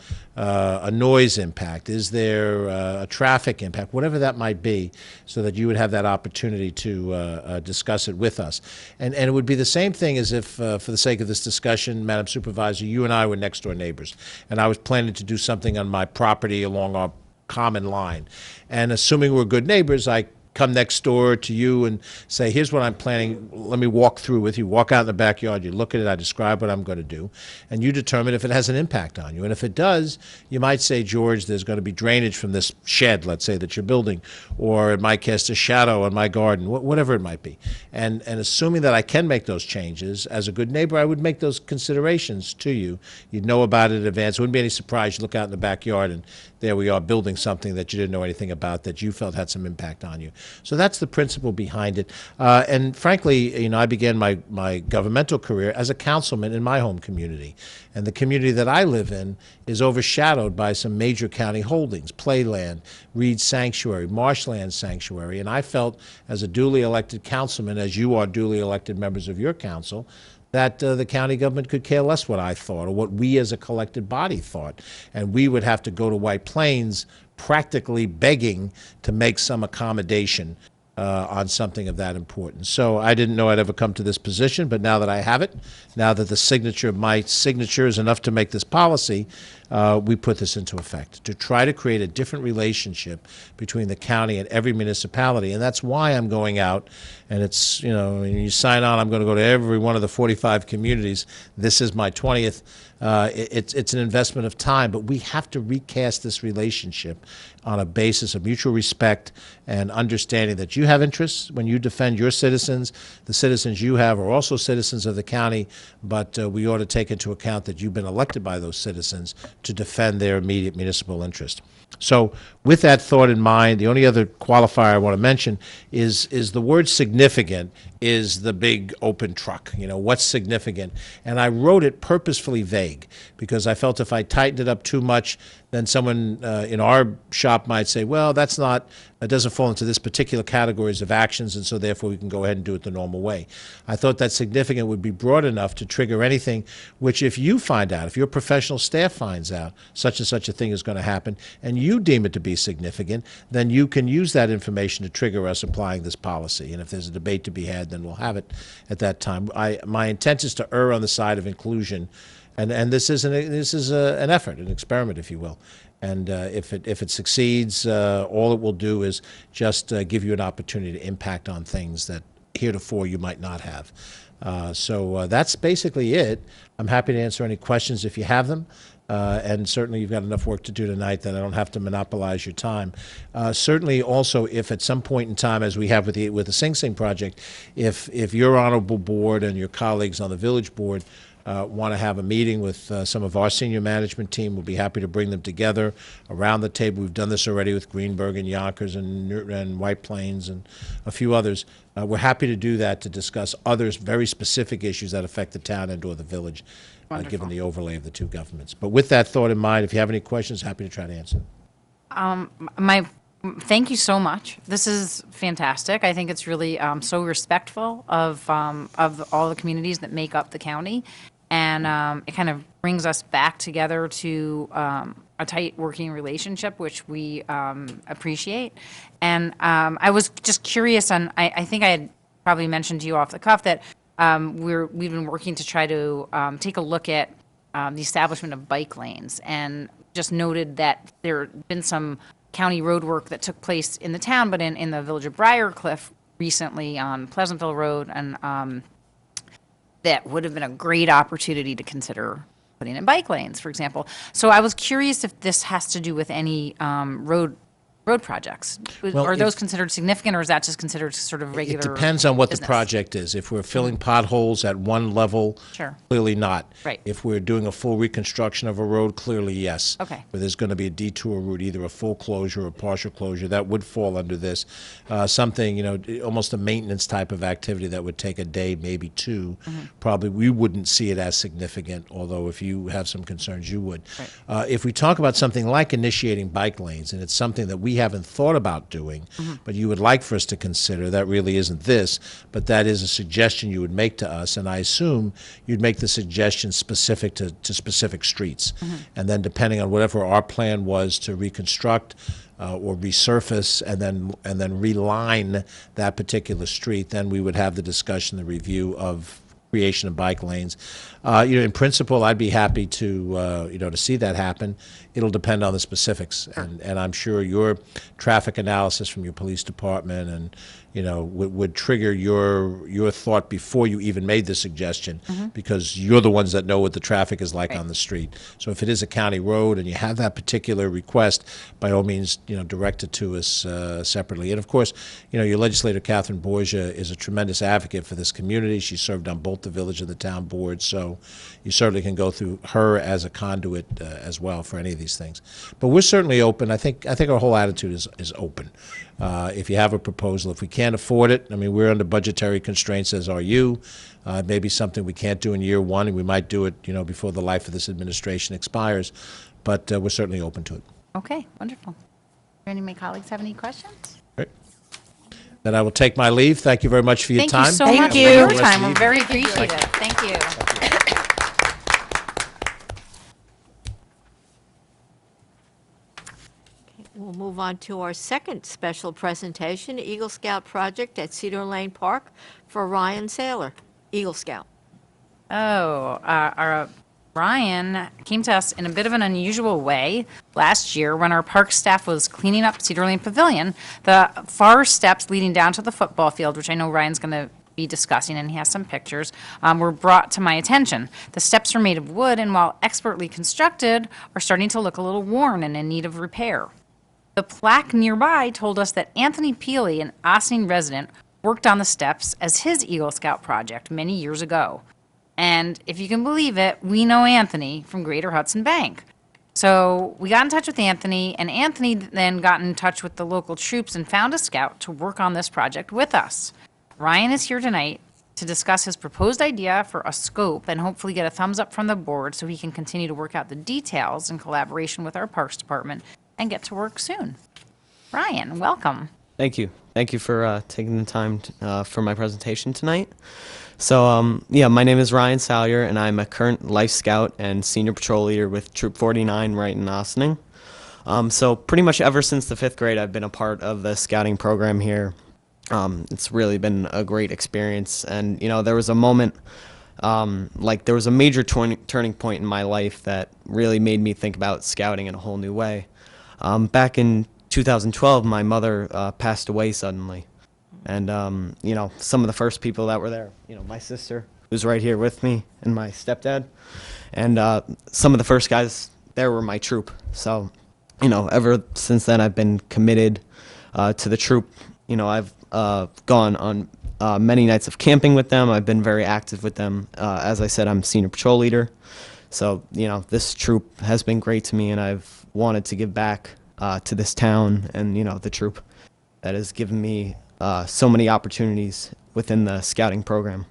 noise impact? Is there a traffic impact? Whatever that might be, so that you would have that opportunity to discuss it with us. And it would be the same thing as if, for the sake of this discussion, Madam Supervisor, you and I were next-door neighbors, and I was planning to do something on my property along our common line. And assuming we're good neighbors, I come next door to you and say, here's what I'm planning, let me walk through with you, walk out in the backyard, you look at it, I describe what I'm going to do, and you determine if it has an impact on you. And if it does, you might say, George, there's going to be drainage from this shed, let's say, that you're building, or it might cast a shadow on my garden, whatever it might be. And assuming that I can make those changes, as a good neighbor, I would make those considerations to you. You'd know about it in advance. It wouldn't be any surprise you look out in the backyard and there we are building something that you didn't know anything about that you felt had some impact on you. So that's the principle behind it. And frankly, you know, I began my governmental career as a councilman in my home community. And the community that I live in is overshadowed by some major county holdings, Playland, Reed Sanctuary, Marshland Sanctuary. And I felt as a duly elected councilman, as you are duly elected members of your council, that the county government could care less what I thought or what we as a collected body thought. And we would have to go to White Plains practically begging to make some accommodation on something of that importance. So I didn't know I'd ever come to this position, but now that I have it, now that the signature of my signature is enough to make this policy, we put this into effect to try to create a different relationship between the county and every municipality. And that's why I'm going out, and it's, you know, when you sign on, I'm going to go to every one of the 45 communities. This is my 20th. It's an investment of time, but we have to recast this relationship on a basis of mutual respect and understanding that you have interests when you defend your citizens. The citizens you have are also citizens of the county, but we ought to take into account that you've been elected by those citizens to defend their immediate municipal interest. So with that thought in mind, the only other qualifier I want to mention is the word significant is the big open truck. You know, what's significant? And I wrote it purposefully vague because I felt if I tightened it up too much, then someone in our shop might say, well, that's not, it doesn't fall into this particular categories of actions, and so therefore we can go ahead and do it the normal way. I thought that significant would be broad enough to trigger anything which, if you find out, if your professional staff finds out such and such a thing is going to happen, and you deem it to be significant, then you can use that information to trigger us applying this policy. And if there's a debate to be had, then we'll have it at that time. My intent is to err on the side of inclusion. And this is an effort, an experiment, if you will. And if it succeeds, all it will do is just give you an opportunity to impact on things that heretofore you might not have. So that's basically it. I'm happy to answer any questions if you have them. And certainly you've got enough work to do tonight that I don't have to monopolize your time. Certainly also, if at some point in time, as we have with the Sing Sing project, if your honorable board and your colleagues on the village board want to have a meeting with some of our senior management team, we'll be happy to bring them together around the table. We've done this already with Greenberg and Yonkers and White Plains and a few others. We're happy to do that to discuss others, very specific issues that affect the town and or the village, given the overlay of the two governments. But with that thought in mind, if you have any questions, happy to try to answer. Thank you so much. This is fantastic. I think it's really so respectful of all the communities that make up the county. And it kind of brings us back together to a tight working relationship, which we appreciate. And I was just curious, and I think I had probably mentioned to you off the cuff that we've been working to try to take a look at the establishment of bike lanes, and just noted that there had been some county road work that took place in the town, but in the village of Briarcliff recently on Pleasantville Road, and that would have been a great opportunity to consider putting in bike lanes, for example. So I was curious if this has to do with any road projects. Well, are those considered significant, or is that just considered sort of regular It depends on what business? the project is. If we're filling potholes at one level, Sure. clearly not. Right. If we're doing a full reconstruction of a road, clearly yes. Okay. Where there's going to be a detour route, either a full closure or partial closure, that would fall under this. Something, almost a maintenance type of activity that would take a day, maybe two. Probably we wouldn't see it as significant, although if you have some concerns, you would. Right. If we talk about something like initiating bike lanes, and it's something that we haven't thought about doing, but you would like for us to consider, that really isn't this, but that is a suggestion you would make to us, and I assume you'd make the suggestion specific to specific streets. And then depending on whatever our plan was to reconstruct or resurface and then reline that particular street, then we would have the discussion, the review of creation of bike lanes. In principle, I'd be happy to, to see that happen. It'll depend on the specifics, and I'm sure your traffic analysis from your police department and, would trigger your thought before you even made the suggestion, because you're the ones that know what the traffic is like on the street. So if it is a county road and you have that particular request, by all means, direct it to us separately. And of course, your legislator, Catherine Borgia, is a tremendous advocate for this community. She served on both the village and the town board, so you certainly can go through her as a conduit as well for any of these things. But we're certainly open. I think our whole attitude is open. If you have a proposal, if we can't afford it, I mean, we're under budgetary constraints, as are you. Maybe something we can't do in year one, and we might do it, before the life of this administration expires. But we're certainly open to it. Okay, wonderful. Do any of my colleagues have any questions? Great. Then I will take my leave. Thank you very much for your time. Thank you so much for your time. We're very appreciative. Thank you. We'll move on to our second special presentation, Eagle Scout Project at Cedar Lane Park for Ryan Saylor, Eagle Scout. Our Ryan came to us in a bit of an unusual way last year when our park staff was cleaning up Cedar Lane Pavilion. The far steps leading down to the football field, which I know Ryan's going to be discussing, and he has some pictures, were brought to my attention. The steps are made of wood, and while expertly constructed, are starting to look a little worn and in need of repair. The plaque nearby told us that Anthony Peely, an Ossining resident, worked on the steps as his Eagle Scout project many years ago. And if you can believe it, we know Anthony from Greater Hudson Bank. So we got in touch with Anthony, and Anthony then got in touch with the local troops and found a scout to work on this project with us. Ryan is here tonight to discuss his proposed idea for a scope and hopefully get a thumbs up from the board so he can continue to work out the details in collaboration with our Parks Department and get to work soon. Ryan, welcome. Thank you. Thank you for taking the time for my presentation tonight. So, my name is Ryan Salyer, and I'm a current Life Scout and Senior Patrol Leader with Troop 49 right in Ossining. So pretty much ever since the 5th grade, I've been a part of the scouting program here. It's really been a great experience, and, there was a moment, there was a major turning point in my life that really made me think about scouting in a whole new way. Back in 2012, my mother passed away suddenly. And, some of the first people that were there, my sister, who's right here with me, and my stepdad. And some of the first guys there were my troop. So, ever since then, I've been committed to the troop. I've gone on many nights of camping with them. I've been very active with them. As I said, I'm Senior Patrol Leader. So, this troop has been great to me, and I've wanted to give back to this town and, the troop that has given me so many opportunities within the scouting program.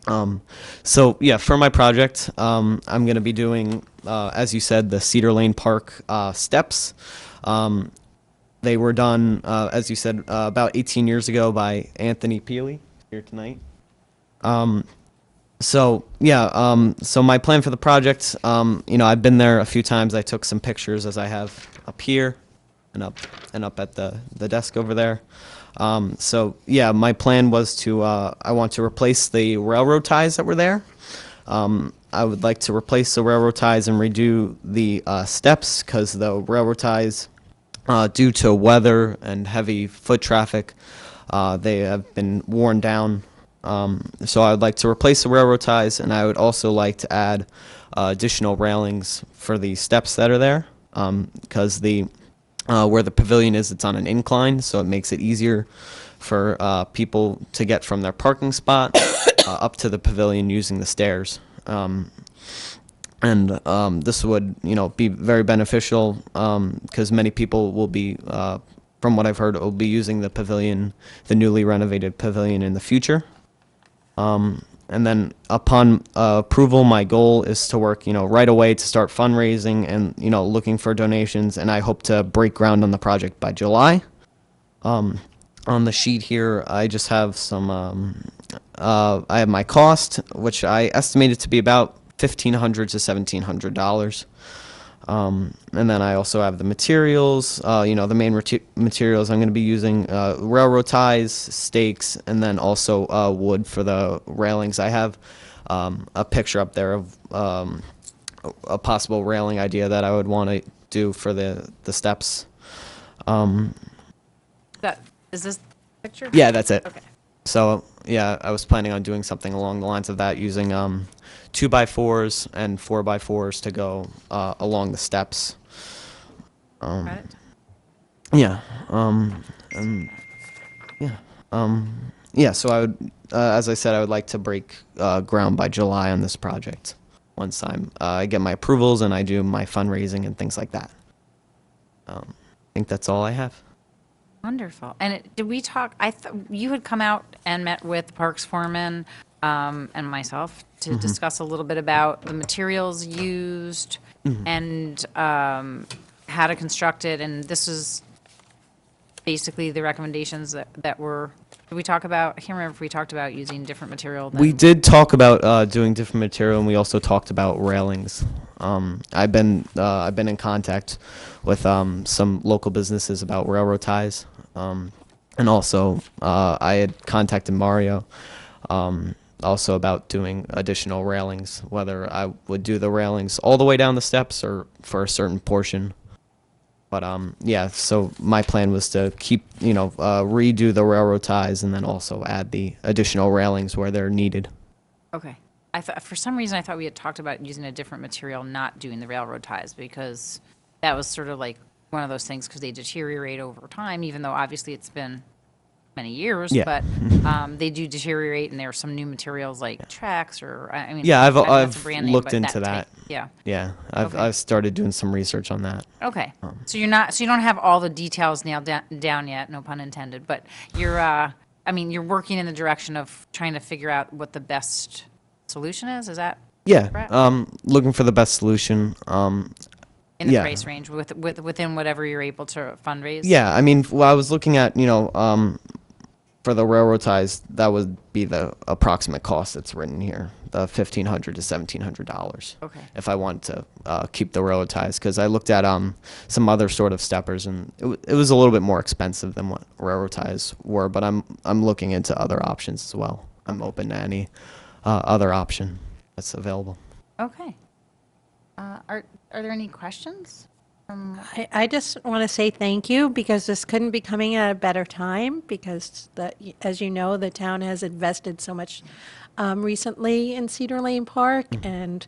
For my project, I'm going to be doing, as you said, the Cedar Lane Park steps. They were done, as you said, about 18 years ago by Anthony Peely here tonight. So my plan for the project, I've been there a few times. I took some pictures, as I have up here and up at the desk over there. My plan was to, I want to replace the railroad ties that were there. I would like to replace the railroad ties and redo the steps, because the railroad ties, due to weather and heavy foot traffic, they have been worn down. So I would like to replace the railroad ties, and I would also like to add additional railings for the steps that are there, because where the pavilion is, it's on an incline, so it makes it easier for people to get from their parking spot up to the pavilion using the stairs. This would, be very beneficial, because many people will be, from what I've heard, will be using the pavilion, the newly renovated pavilion, in the future. And then upon approval, my goal is to work, right away to start fundraising and, looking for donations. And I hope to break ground on the project by July. On the sheet here, I just have some, I have my cost, which I estimated to be about $1,500 to $1,700. And then I also have the materials, the main materials I'm going to be using, railroad ties, stakes, and then also wood for the railings. I have a picture up there of a possible railing idea that I would want to do for the steps. Is this the picture? Yeah, that's it. Okay. So yeah, I was planning on doing something along the lines of that, using 2x4s and 4x4s to go along the steps. Got it? Yeah. Yeah. So I would, as I said, I would like to break ground by July on this project. Once I get my approvals and I do my fundraising and things like that. I think that's all I have. Wonderful. And did we talk, you had come out and met with Parks Foreman and myself to discuss a little bit about the materials used and how to construct it, and this is basically the recommendations that were, did we talk about, I can't remember if we talked about using different material than. We did talk about doing different material, and we also talked about railings. I've been in contact with some local businesses about railroad ties, and also I had contacted Mario also about doing additional railings, whether I would do the railings all the way down the steps or for a certain portion. But yeah, so my plan was to keep, redo the railroad ties and then also add the additional railings where they're needed. Okay. I thought, for some reason, I thought we had talked about using a different material, not doing the railroad ties, because that was sort of like one of those things, because they deteriorate over time, even though obviously it's been many years, Yeah. but they do deteriorate, and there are some new materials like tracks, or, I mean. Yeah, I know I've that's a brand name, looked but into type- that. Yeah. Yeah, Okay. I've started doing some research on that. Okay. So you don't have all the details nailed down yet, no pun intended, but you're, you're working in the direction of trying to figure out what the best solution is that? Yeah, correct? looking for the best solution. In the yeah. price range, within whatever you're able to fundraise? Yeah, I mean, well, I was looking at, for the railroad ties, that would be the approximate cost that's written here, the $1,500 to $1,700. Okay. If I wanted to keep the railroad ties, because I looked at some other sort of steppers, and it was a little bit more expensive than what railroad ties were. But I'm looking into other options as well. I'm open to any other option that's available. Okay. Are there any questions? I just want to say thank you, because this couldn't be coming at a better time, because as you know, the town has invested so much recently in Cedar Lane Park, and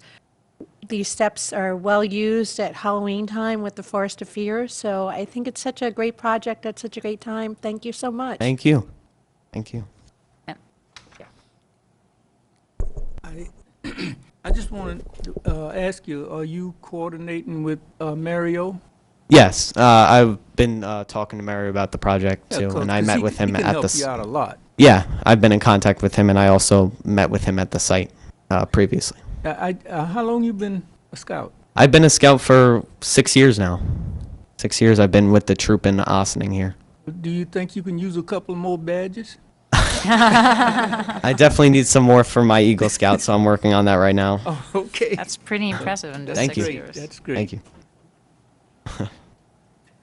these steps are well used at Halloween time with the Forest of Fears. So I think it's such a great project at such a great time. Thank you so much. Thank you. Thank you. I just wanted to ask you, are you coordinating with Mario? Yes, I've been talking to Mario about the project Yeah, too, and I met with him he can at help the. you out a lot. Yeah, I've been in contact with him, and I also met with him at the site previously. How long you been a scout? I've been a scout for 6 years now. 6 years I've been with the troop in Ossining here. Do you think you can use a couple more badges? I definitely need some more for my Eagle Scout, so I'm working on that right now. Oh, okay. That's pretty impressive in just Thank 6 you. years. That's great. Thank you.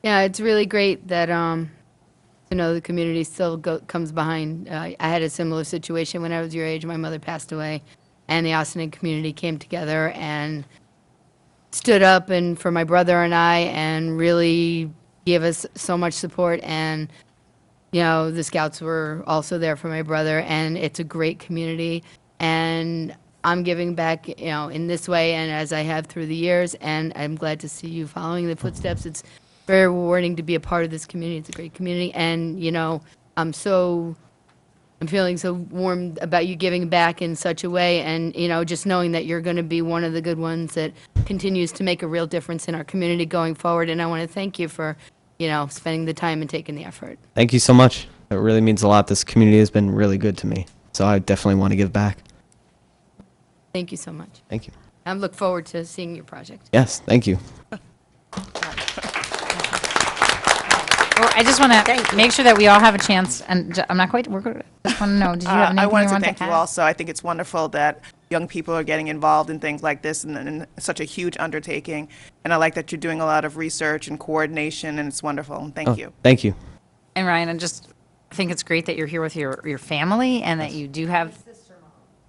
Yeah, it's really great that, the community still comes behind. I had a similar situation when I was your age. My mother passed away, and the Ossining community came together and stood up and for my brother and I, and really gave us so much support. And, the scouts were also there for my brother, and it's a great community. And I'm giving back, in this way, and as I have through the years, and I'm glad to see you following the footsteps. It's very rewarding to be a part of this community. It's a great community, and, I'm feeling so warm about you giving back in such a way, and, just knowing that you're going to be one of the good ones that continues to make a real difference in our community going forward. And I want to thank you for, spending the time and taking the effort. Thank you so much. It really means a lot. This community has been really good to me, so I definitely want to give back. Thank you so much. Thank you. I look forward to seeing your project. Yes, thank you. Well, I just want to make sure that we all have a chance, and I'm not quite, just want to know, did you have anything I you wanted to wanted thank to you add? also. I think it's wonderful that young people are getting involved in things like this and such a huge undertaking. And I like that you're doing a lot of research and coordination, and it's wonderful. Thank Oh, you. Thank you. And Ryan, I think it's great that you're here with your family, and that you do have,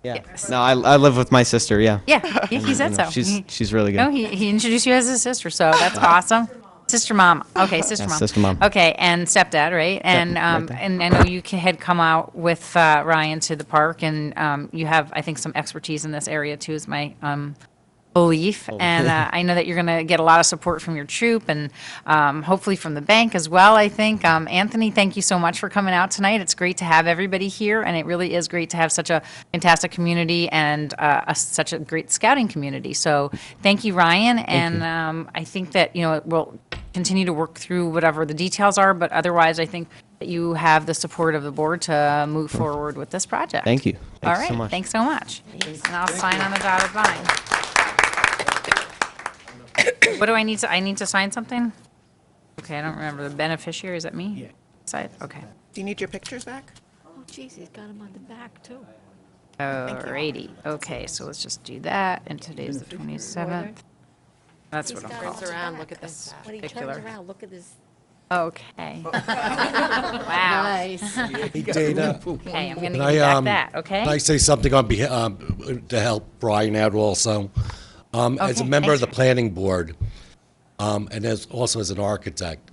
Yeah. No, I live with my sister. Yeah. Yeah, he And, said you know, so. She's really good. No, he introduced you as his sister, so that's awesome. Sister mom. Okay, sister Yeah, mom. sister mom. Okay, and stepdad, right? And right there. and I know you had come out with Ryan to the park, and you have, I think, some expertise in this area too, is my belief. And I know that you're going to get a lot of support from your troop, and hopefully from the bank as well, I think. Anthony, thank you so much for coming out tonight. It's great to have everybody here, and it really is great to have such a fantastic community and such a great scouting community. So thank you, Ryan. And I think that, we'll continue to work through whatever the details are, but otherwise, I think that you have the support of the board to move forward with this project. Thank you. All Thanks right, so much. thanks so much. And I'll sign on the dotted line. What do I need to, I need to sign something? Okay, I don't remember. The beneficiary, is that me? Yeah. Side, okay. Do you need your pictures back? Oh, geez, he's got him on the back, too. Alrighty, okay, so let's just do that, and today's the 27th. That's what I'm Turns calling. around, look at this. When he turns particular. around, look at this. Okay. Wow. Nice. Hey, Dana. Okay, I'm gonna Can give I, you back that, okay? Can I say something on behalf, to help Brian out also? As a Okay, member of thanks. the planning board, and also as an architect,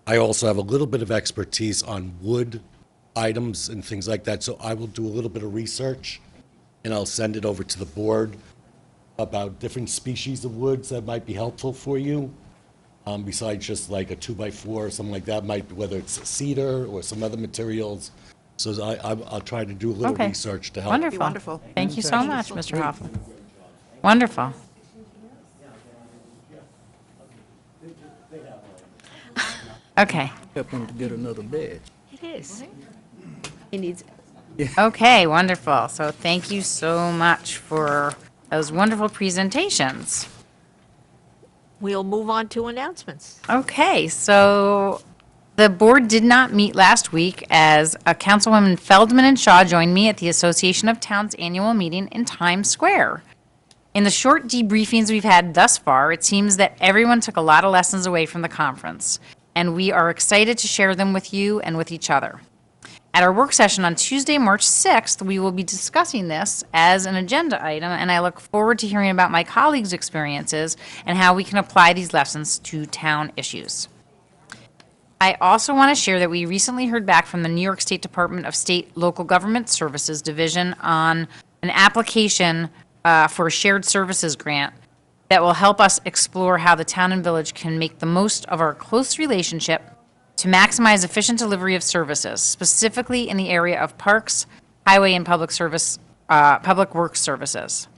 I also have a little bit of expertise on wood items and things like that, so I will do a little bit of research, and I'll send it over to the board about different species of woods that might be helpful for you, besides just like a 2x4 or something like that, whether it's cedar or some other materials. So I'll try to do a little Okay. research to help. Wonderful. Wonderful. Thank you so much, Mr. Hoffman. Wonderful. Okay. Help him to get another bed. It is. He needs, Okay, wonderful. So thank you so much for those wonderful presentations. we'll move on to announcements. Okay, so the board did not meet last week as Councilwoman Feldman and Shaw joined me at the Association of Towns annual meeting in Times Square. In the short debriefings we've had thus far, it seems that everyone took a lot of lessons away from the conference, and we are excited to share them with you and with each other. At our work session on Tuesday, March 6th, we will be discussing this as an agenda item, and I look forward to hearing about my colleagues' experiences and how we can apply these lessons to town issues. I also want to share that we recently heard back from the New York State Department of State Local Government Services Division on an application for a shared services grant that will help us explore how the town and village can make the most of our close relationship to maximize efficient delivery of services, specifically in the area of parks, highway, and public works services.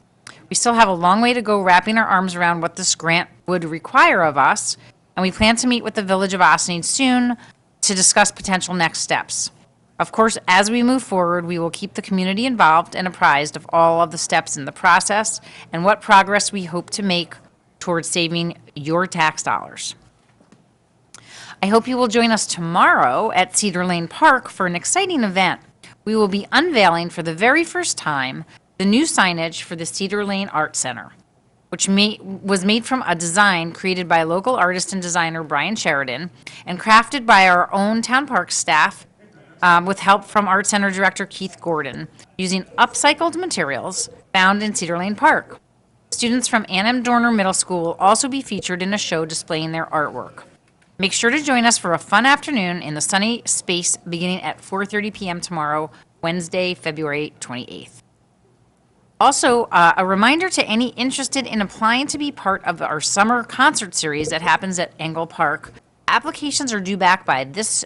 We still have a long way to go wrapping our arms around what this grant would require of us, and we plan to meet with the Village of Ossining soon to discuss potential next steps. Of course, as we move forward, we will keep the community involved and apprised of all of the steps in the process and what progress we hope to make towards saving your tax dollars. I hope you will join us tomorrow at Cedar Lane Park for an exciting event. We will be unveiling for the very first time the new signage for the Cedar Lane Art Center, which was made from a design created by local artist and designer Brian Sheridan and crafted by our own town park staff with help from Art Center Director Keith Gordon, using upcycled materials found in Cedar Lane Park. Students from Ann M. Dorner Middle School will also be featured in a show displaying their artwork. Make sure to join us for a fun afternoon in the sunny space beginning at 4:30 p.m. tomorrow, Wednesday, February 28th. Also, a reminder to any interested in applying to be part of our summer concert series that happens at Engle Park. Applications are due back by this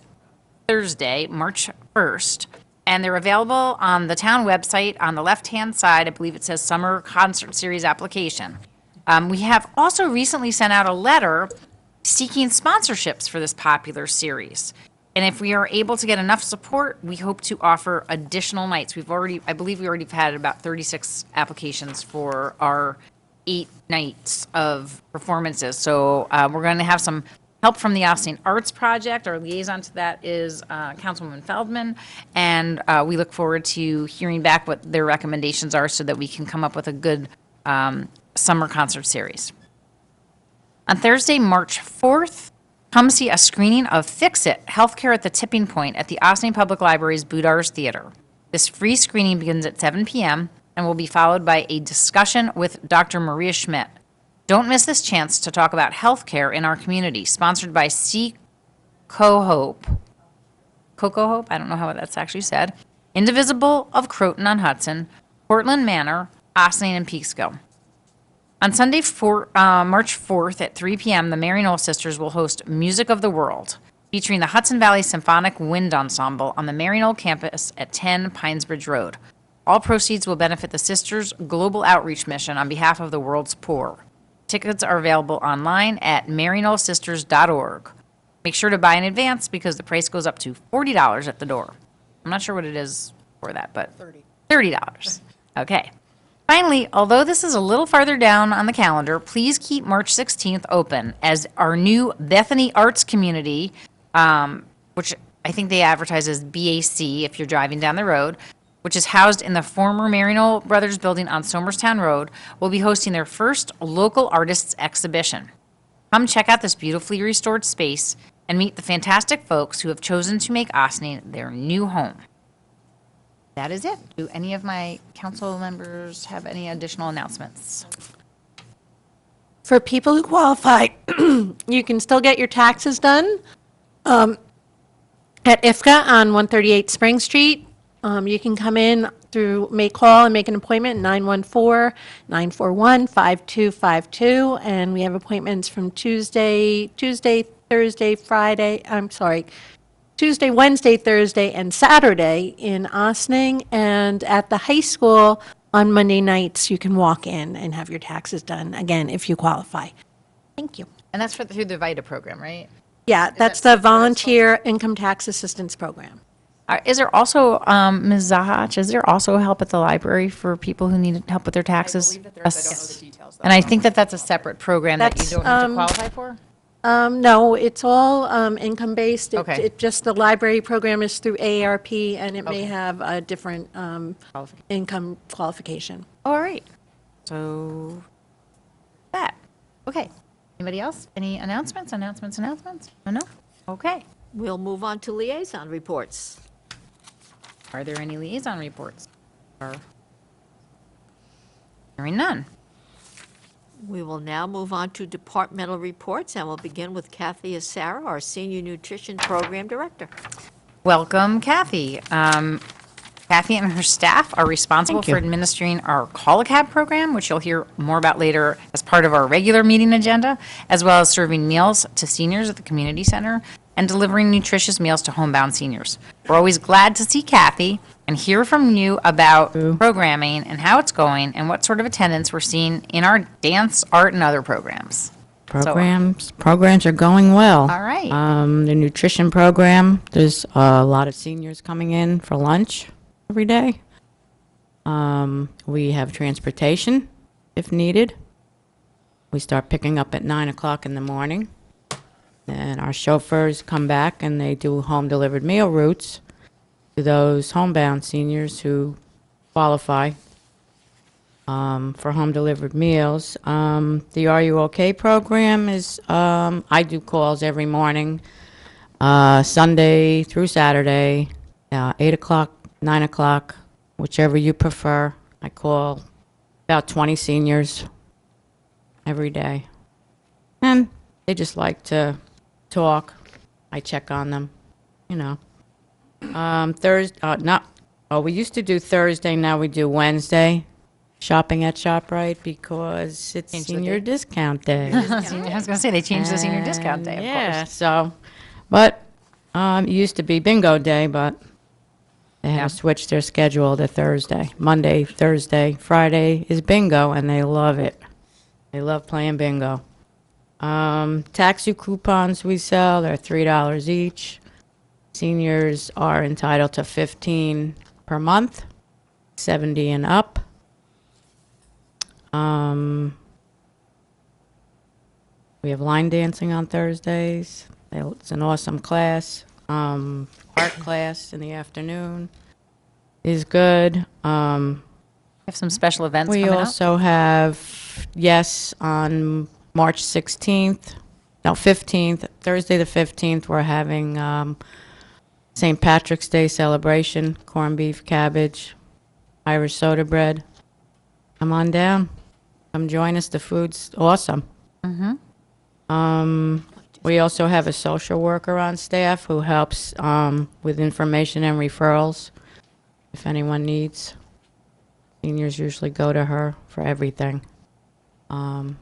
Thursday, March 1st, and they're available on the town website. On the left-hand side, I believe it says Summer Concert Series Application. We have also recently sent out a letter seeking sponsorships for this popular series. And if we are able to get enough support, we hope to offer additional nights. I believe we already have had about 36 applications for our 8 nights of performances. So we're going to have some help from the Austin Arts Project. Our liaison to that is Councilwoman Feldman. And we look forward to hearing back what their recommendations are so that we can come up with a good summer concert series. On Thursday, March 4th, come see a screening of Fix It, Healthcare at the Tipping Point at the Ossining Public Library's Boudars Theater. This free screening begins at 7 p.m. and will be followed by a discussion with Dr. Maria Schmidt. Don't miss this chance to talk about healthcare in our community, sponsored by Coco Hope, I don't know how that's actually said, Indivisible of Croton on Hudson, Portland Manor, Ossining, and Peekskill. On Sunday, March 4th at 3 p.m., the Maryknoll Sisters will host Music of the World, featuring the Hudson Valley Symphonic Wind Ensemble on the Maryknoll campus at 10 Pinesbridge Road. All proceeds will benefit the Sisters' global outreach mission on behalf of the world's poor. Tickets are available online at maryknollsisters.org. Make sure to buy in advance because the price goes up to $40 at the door. I'm not sure what it is for that, but $30. Okay. Finally, although this is a little farther down on the calendar, please keep March 16th open as our new Bethany Arts Community, which I think they advertise as BAC if you're driving down the road, which is housed in the former Maryknoll Brothers building on Somerstown Road, will be hosting their first local artists exhibition. Come check out this beautifully restored space and meet the fantastic folks who have chosen to make Ossining their new home. That is it. Do any of my council members have any additional announcements? For people who qualify, you can still get your taxes done at IFCA on 138 Spring Street. You can come in make call and make an appointment, 914-941-5252. And we have appointments from Tuesday, Wednesday, Thursday, and Saturday in Ossining. And at the high school on Monday nights, you can walk in and have your taxes done, again, if you qualify. Thank you. And that's through the VITA program, right? Yeah, that's the Volunteer Income Tax Assistance Program. Is there also, Ms. Zahach, is there also help at the library for people who need help with their taxes? I believe that there is. I don't know the details, though. And I think that's a separate program that you don't need to qualify for? No, it's all income-based. Okay. Just the library program is through AARP, and it may have a different income qualification. All right. So, that. Okay. Anybody else? Any announcements? No? Okay. We'll move on to liaison reports. Are there any liaison reports? Hearing none. We will now move on to departmental reports, and we'll begin with Kathy Asara, our Senior Nutrition Program Director. Welcome, Kathy. Kathy and her staff are responsible for administering our Call-A-Cab program, which you'll hear more about later as part of our regular meeting agenda, as well as serving meals to seniors at the community center and delivering nutritious meals to homebound seniors. We're always glad to see Kathy and hear from you about programming and how it's going and what sort of attendance we're seeing in our dance, art, and other programs. Programs are going well. All right. The nutrition program, there's a lot of seniors coming in for lunch every day. We have transportation if needed. We start picking up at 9 o'clock in the morning. And our chauffeurs come back and they do home-delivered meal routes to those homebound seniors who qualify for home-delivered meals. The Are You OK program is, I do calls every morning, Sunday through Saturday, 8 o'clock, 9 o'clock, whichever you prefer. I call about 20 seniors every day. And they just like to talk. I check on them, you know. We used to do Thursday, now we do Wednesday. Shopping at ShopRite because it's senior discount day. I was going to say, they changed the senior discount day, of course. Yeah, so, but it used to be bingo day, but they have switched their schedule to Thursday. Monday, Thursday, Friday is bingo, and they love it. They love playing bingo. Taxi coupons we sell, they're $3 each. Seniors are entitled to 15 per month, 70 and up. We have line dancing on Thursdays. It's an awesome class. Art class in the afternoon is good. Have some special events we coming up? also have, on March 16th, no, 15th, Thursday the 15th, we're having St. Patrick's Day celebration, corned beef, cabbage, Irish soda bread. Come on down. Come join us. The food's awesome. We also have a social worker on staff who helps with information and referrals if anyone needs. Seniors usually go to her for everything. And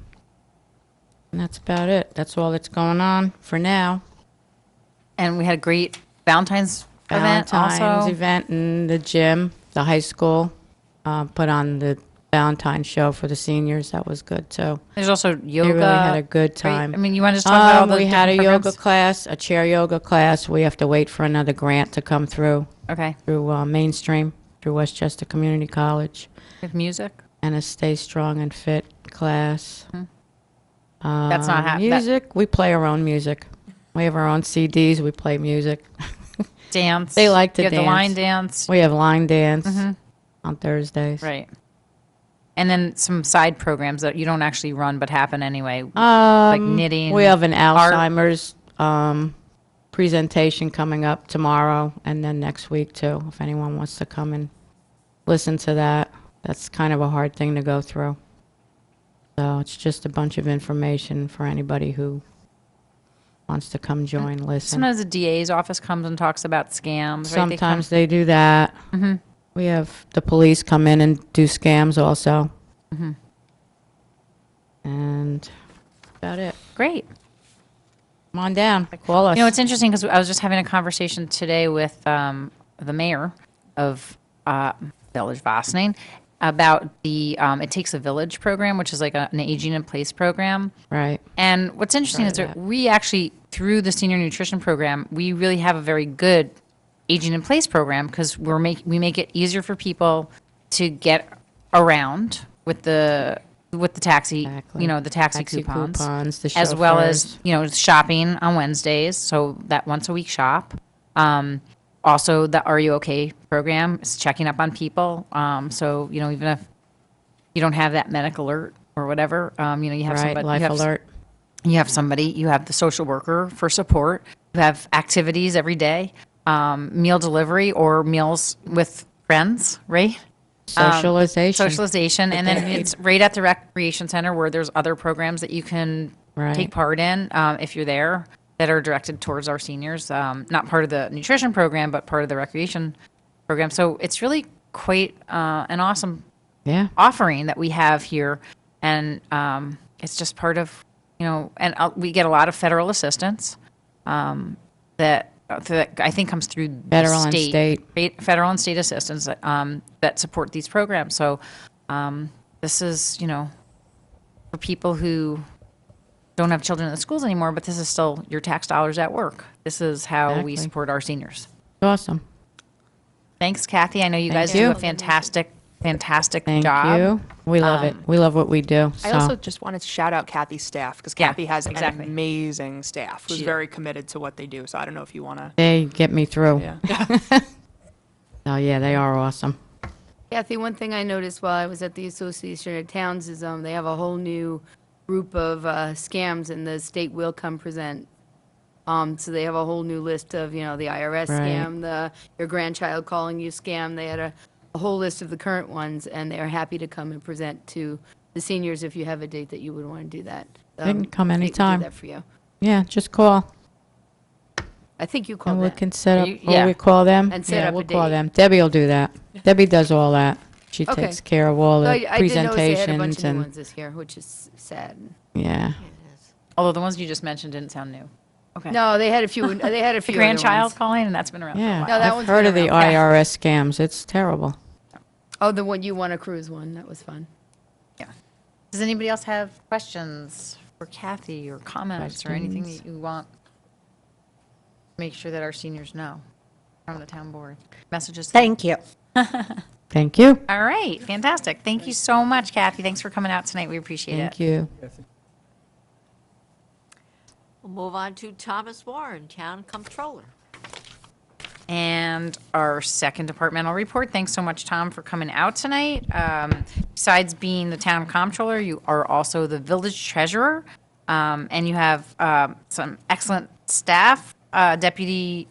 that's about it. That's all that's going on for now. And we had a great Valentine's event Valentine's also. event in the gym, the high school, put on the Valentine's show for the seniors. That was good too. There's also yoga. They really had a good right? time. I mean, you want to just talk about all the we had a different yoga programs? class, a chair yoga class. We have to wait for another grant to come through. Okay. Through Mainstream, through Westchester Community College. With music? And a Stay Strong and Fit class. That's not music. We play our own music. We have our own CDs. We play music. Dance. They like to You have dance. the line dance. We have line dance Mhm. on Thursdays. Right. And then some side programs that you don't actually run but happen anyway, like knitting. We have an art. Alzheimer's presentation coming up tomorrow and then next week too, if anyone wants to come and listen to that. That's kind of a hard thing to go through. So it's just a bunch of information for anybody who wants to come join, listen. Sometimes the DA's office comes and talks about scams. Right? Sometimes they do that. Mhm. We have the police come in and do scams also. Mhm. And that's about it. Great. Come on down. Call us. You know, it's interesting because I was just having a conversation today with the mayor of Village Vossning about the It Takes a Village program, which is like an aging in place program. Right. And what's interesting is that we actually, through the senior nutrition program, we really have a very good aging in place program because we make it easier for people to get around with the taxi, Exactly. you know, the taxi Taxi coupons, the as well as, chauffeurs. you know, shopping on Wednesdays, so that once a week shop. Also, the Are You OK program is checking up on people. So, you know, even if you don't have that medical alert or whatever, you know, you have Right, somebody. life alert. You have somebody, you have the social worker for support. You have activities every day, meal delivery or meals with friends, right? Socialization. Socialization. And then it's right at the recreation center where there's other programs that you can Right. take part in if you're there that are directed towards our seniors. Not part of the nutrition program, but part of the recreation program. So it's really quite an awesome offering that we have here. And it's just part of, you know, and we get a lot of federal assistance that I think comes through the Federal and state. Federal and state assistance that support these programs. So this is, you know, for people who don't have children in the schools anymore, but this is still your tax dollars at work. This is how we Exactly. support our seniors. Awesome. Thanks, Kathy. I know you Thank guys you. do a fantastic Thank job. you. We love it. We love what we do. I So. also just wanted to shout out Kathy's staff because Yeah, Kathy has exactly. an amazing staff who's She- very committed to what they do. So I don't know if you want to. They get me through. Yeah. Oh, yeah, they are awesome. Kathy, one thing I noticed while I was at the Association of Towns is they have a whole new group of scams, and the state will come present. So they have a whole new list of, you know, the IRS Right. scam, the your grandchild calling you scam. They had a whole list of the current ones, and they are happy to come and present to the seniors if you have a date that you would want to do that. They can come they anytime. do that for you. Yeah, just call. I think you called And we that. can set up, You- will yeah. we call them? And set Yeah, up a we'll call date. them. Debbie will do that. Debbie does all that. She Okay. takes care of all the I did notice they had a bunch presentations of new and, ones this year, which is sad. yeah. Although the ones you just mentioned didn't sound new. Okay. No, they had a few. They had a few. The other grandchild ones. calling, and that's been around for a Yeah, while. No, that I've one's heard been of the around. Yeah. IRS scams. It's terrible. Oh, the one you won a cruise one. That was fun. Yeah. Does anybody else have questions for Kathy or comments or anything Questions? that you want? Make sure that our seniors know from the town board. Messages. Thank you. Thank you. All right, fantastic. Thank you so much, Kathy. Thanks for coming out tonight. We appreciate it. Thank you. We'll move on to Thomas Warren, Town Comptroller. And our second departmental report. Thanks so much, Tom, for coming out tonight. Besides being the town comptroller, you are also the village treasurer, and you have some excellent staff, deputy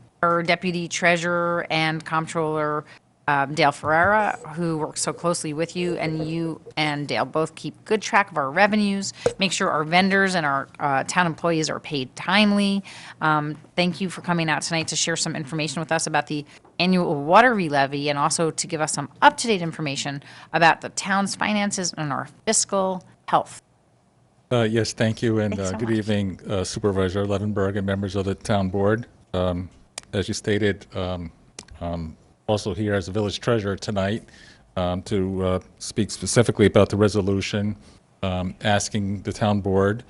treasurer and comptroller Dale Ferreira, who works so closely with you, and you and Dale both keep good track of our revenues, make sure our vendors and our town employees are paid timely. Thank you for coming out tonight to share some information with us about the annual water levy and also to give us some up-to-date information about the town's finances and our fiscal health. Yes, thank you, and Thanks so good much. evening, Supervisor Levenberg and members of the town board. As you stated, also here as the village treasurer tonight to speak specifically about the resolution asking the town board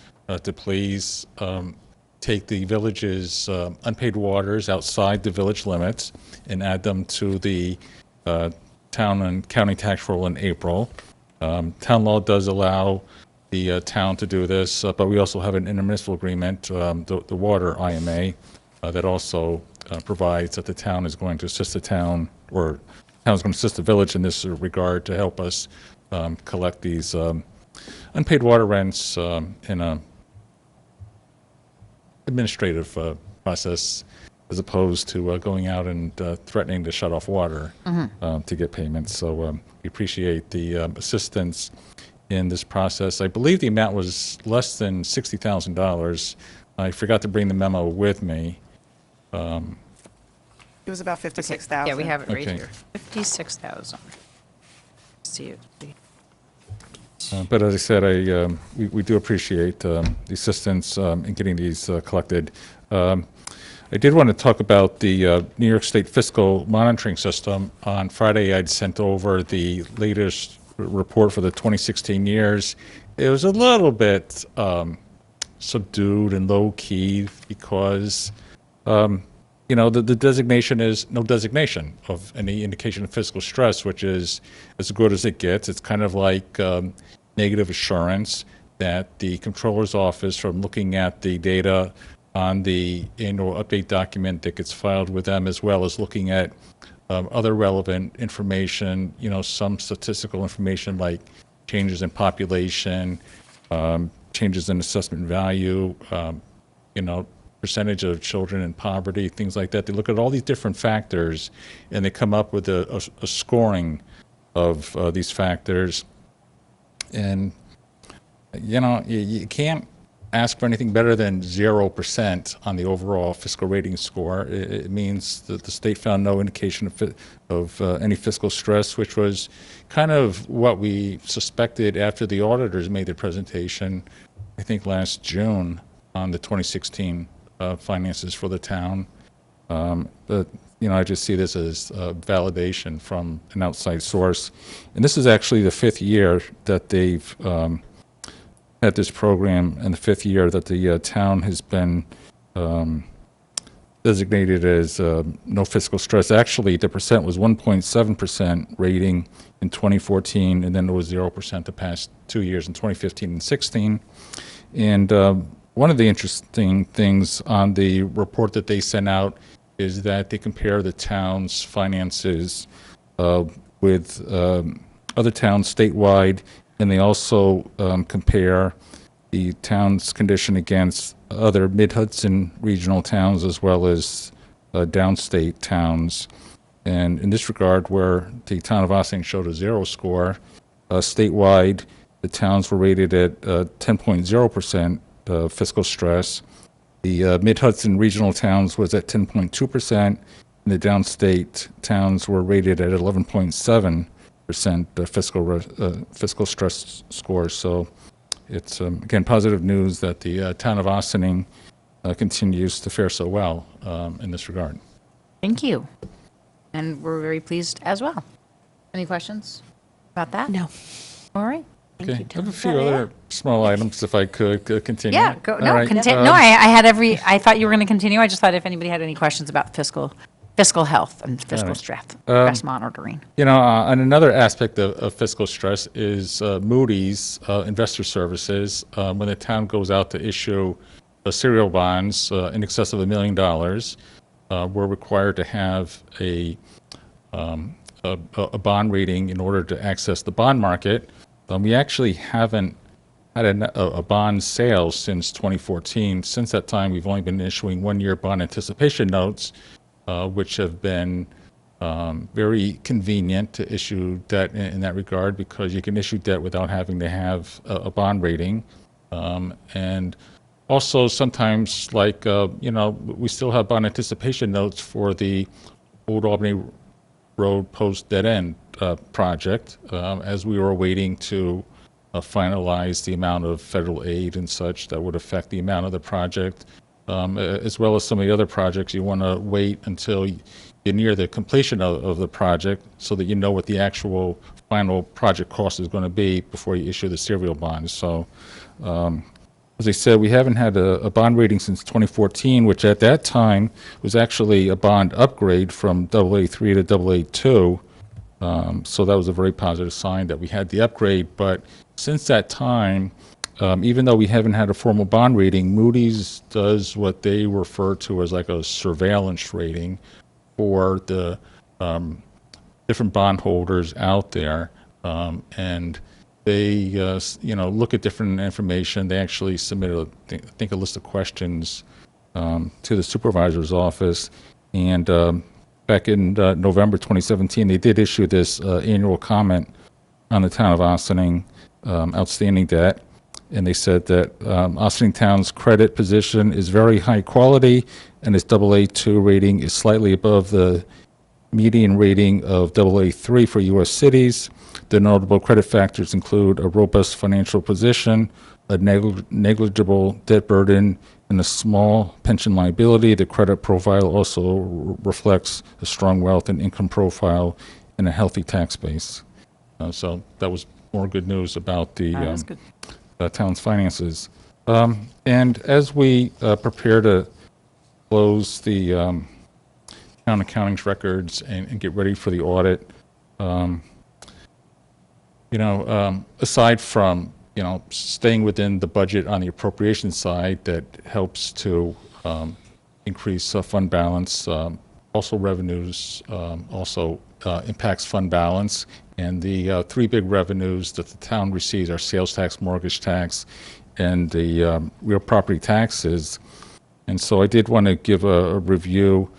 to please take the village's unpaid waters outside the village limits and add them to the town and county tax roll in April. Town law does allow the town to do this, but we also have an intermunicipal agreement, the water IMA, that also provides that the town is going to assist the town, or the town is going to assist the village in this regard to help us collect these unpaid water rents in a administrative process, as opposed to going out and threatening to shut off water to get payments. So we appreciate the assistance in this process. I believe the amount was less than $60,000. I forgot to bring the memo with me. It was about 56,000. Yeah, we have it right Okay. here. 56,000. See it. But as I said, we do appreciate the assistance in getting these collected. I did want to talk about the New York State fiscal monitoring system. On Friday, I'd sent over the latest report for the 2016 years. It was a little bit subdued and low-key because the designation is no designation of any indication of fiscal stress, which is as good as it gets. It's kind of like negative assurance that the controller's office, from looking at the data on the annual update document that gets filed with them, as well as looking at other relevant information, some statistical information like changes in population, changes in assessment value, percentage of children in poverty, things like that. They look at all these different factors and they come up with a scoring of these factors. And, you can't ask for anything better than 0% on the overall fiscal rating score. It means that the state found no indication of any fiscal stress, which was kind of what we suspected after the auditors made their presentation, I think last June, on the 2016 finances for the town. But I just see this as validation from an outside source. And this is actually the 5th year that they've had this program, and the 5th year that the town has been designated as no fiscal stress. Actually, the percent was 1.7% rating in 2014, and then it was 0% the past 2 years in 2015 and 16. And one of the interesting things on the report that they sent out is that they compare the town's finances with other towns statewide, and they also compare the town's condition against other mid-Hudson regional towns as well as downstate towns. And in this regard, where the town of Ossining showed a 0 score, statewide, the towns were rated at 10.0% fiscal stress. The mid-Hudson regional towns was at 10.2%, and the downstate towns were rated at 11.7% fiscal stress scores. So it's, again, positive news that the town of Ossining continues to fare so well in this regard. Thank you. And we're very pleased as well. Any questions about that? No. All right. Okay, I have a few other small items, if I could continue. Yeah, go, All no, right, continue. No, I thought you were going to continue. I just thought if anybody had any questions about fiscal health and fiscal stress monitoring. And another aspect of fiscal stress is Moody's Investor Services. When the town goes out to issue serial bonds in excess of $1 million, we're required to have a bond rating in order to access the bond market. We actually haven't had a bond sale since 2014. Since that time, we've only been issuing one-year bond anticipation notes, which have been very convenient to issue debt in that regard because you can issue debt without having to have a bond rating. And also sometimes, like, we still have bond anticipation notes for the Old Albany Road Post Dead End project, as we were waiting to finalize the amount of federal aid and such that would affect the amount of the project, as well as some of the other projects. You want to wait until you're near the completion of the project so that you know what the actual final project cost is going to be before you issue the serial bonds. So, as I said, we haven't had a bond rating since 2014, which at that time was actually a bond upgrade from AA3 to AA2. So that was a very positive sign that we had the upgrade. But since that time, even though we haven't had a formal bond rating, Moody's does what they refer to as like a surveillance rating for the different bondholders out there. And they, look at different information. They actually submitted, I think, a list of questions to the supervisor's office. And back in November 2017, they did issue this annual comment on the town of Ossining outstanding debt. And they said that Ossining Town's credit position is very high quality, and its AA2 rating is slightly above the median rating of AA3 for U.S. cities. The notable credit factors include a robust financial position, a negligible debt burden, and a small pension liability. The credit profile also reflects a strong wealth and income profile and a healthy tax base. So that was more good news about the town's finances. And as we prepare to close the town accounting's records and get ready for the audit, aside from staying within the budget on the appropriation side, that helps to increase fund balance. Also, revenues also impacts fund balance. And the three big revenues that the town receives are sales tax, mortgage tax, and the real property taxes. And so I did want to give a review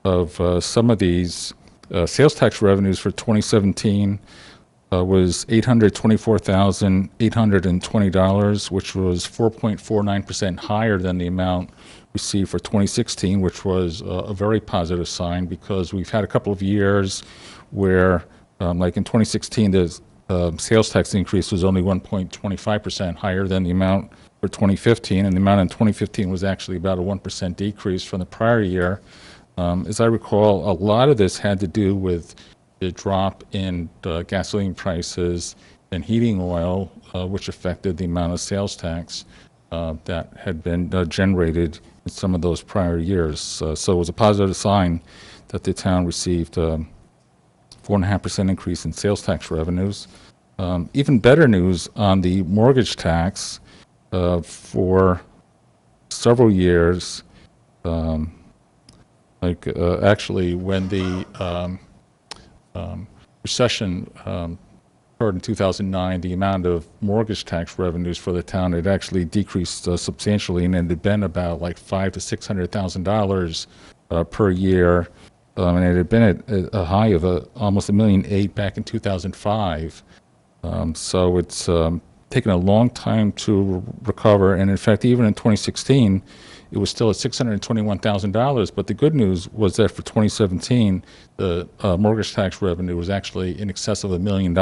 of some of these. Sales tax revenues for 2017 was $824,820, which was 4.49% higher than the amount received for 2016, which was a very positive sign because we've had a couple of years where, like in 2016, the sales tax increase was only 1.25% higher than the amount for 2015, and the amount in 2015 was actually about a 1% decrease from the prior year. As I recall, a lot of this had to do with the drop in gasoline prices and heating oil, which affected the amount of sales tax that had been generated in some of those prior years. So it was a positive sign that the town received 4.5% increase in sales tax revenues. Even better news on the mortgage tax for several years. Actually, when the recession occurred in 2009, the amount of mortgage tax revenues for the town had actually decreased substantially, and it had been about like $500,000 to $600,000 per year, and it had been at a high of almost $1.8 million back in 2005. So it's taken a long time to recover, and in fact, even in 2016, it was still at $621,000. But the good news was that for 2017, the mortgage tax revenue was actually in excess of $1 million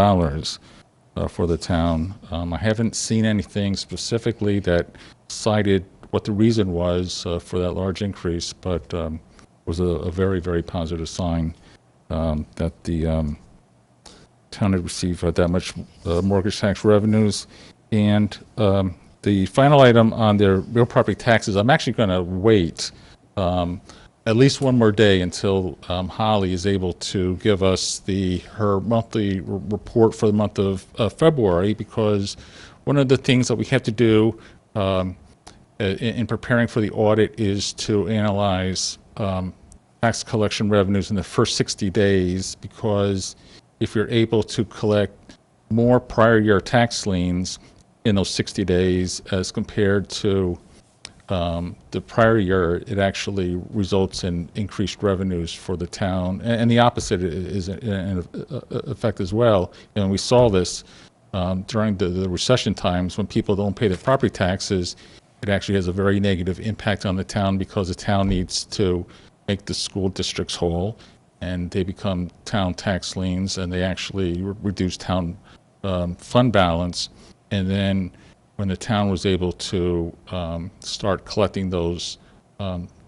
for the town. I haven't seen anything specifically that cited what the reason was for that large increase, but it was a very, very positive sign that the town had received that much mortgage tax revenues. And the final item on their real property taxes, I'm actually going to wait at least one more day until Holly is able to give us her monthly report for the month of February, because one of the things that we have to do in preparing for the audit is to analyze tax collection revenues in the first 60 days, because if you're able to collect more prior year tax liens in those 60 days as compared to the prior year, it actually results in increased revenues for the town, and the opposite is in effect as well. And we saw this during the recession times when people don't pay their property taxes. It actually has a very negative impact on the town because the town needs to make the school districts whole, and they become town tax liens, and they actually reduce town fund balance. And then when the town was able to start collecting those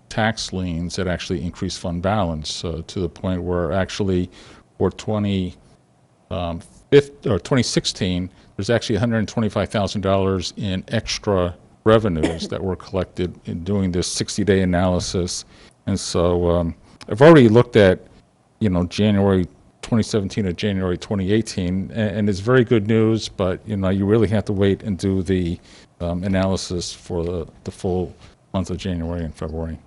tax liens, it actually increased fund balance to the point where actually for 2016, there's actually $125,000 in extra revenues that were collected in doing this 60-day analysis. And so I've already looked at, January 2017 or January 2018, and it's very good news, but, you really have to wait and do the analysis for the full month of January and February.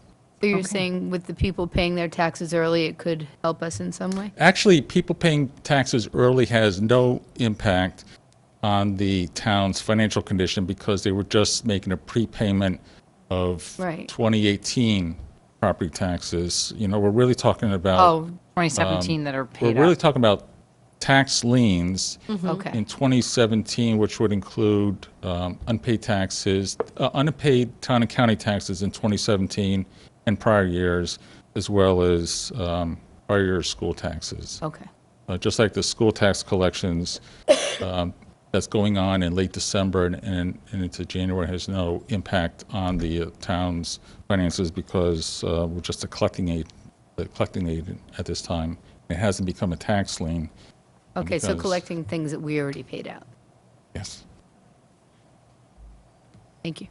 So you're saying with the people paying their taxes early, it could help us in some way? Actually, people paying taxes early has no impact on the town's financial condition because they were just making a prepayment of 2018 property taxes. We're really talking about 2017 that are paid We're really up. talking about tax liens Okay. in 2017, which would include unpaid taxes, unpaid town and county taxes in 2017 and prior years, as well as prior year school taxes. Okay. Just like the school tax collections that's going on in late December and into January has no impact on the town's finances because we're just a collecting agent at this time. It hasn't become a tax lien. Okay, so because- collecting things that we already paid out. Yes. Thank you.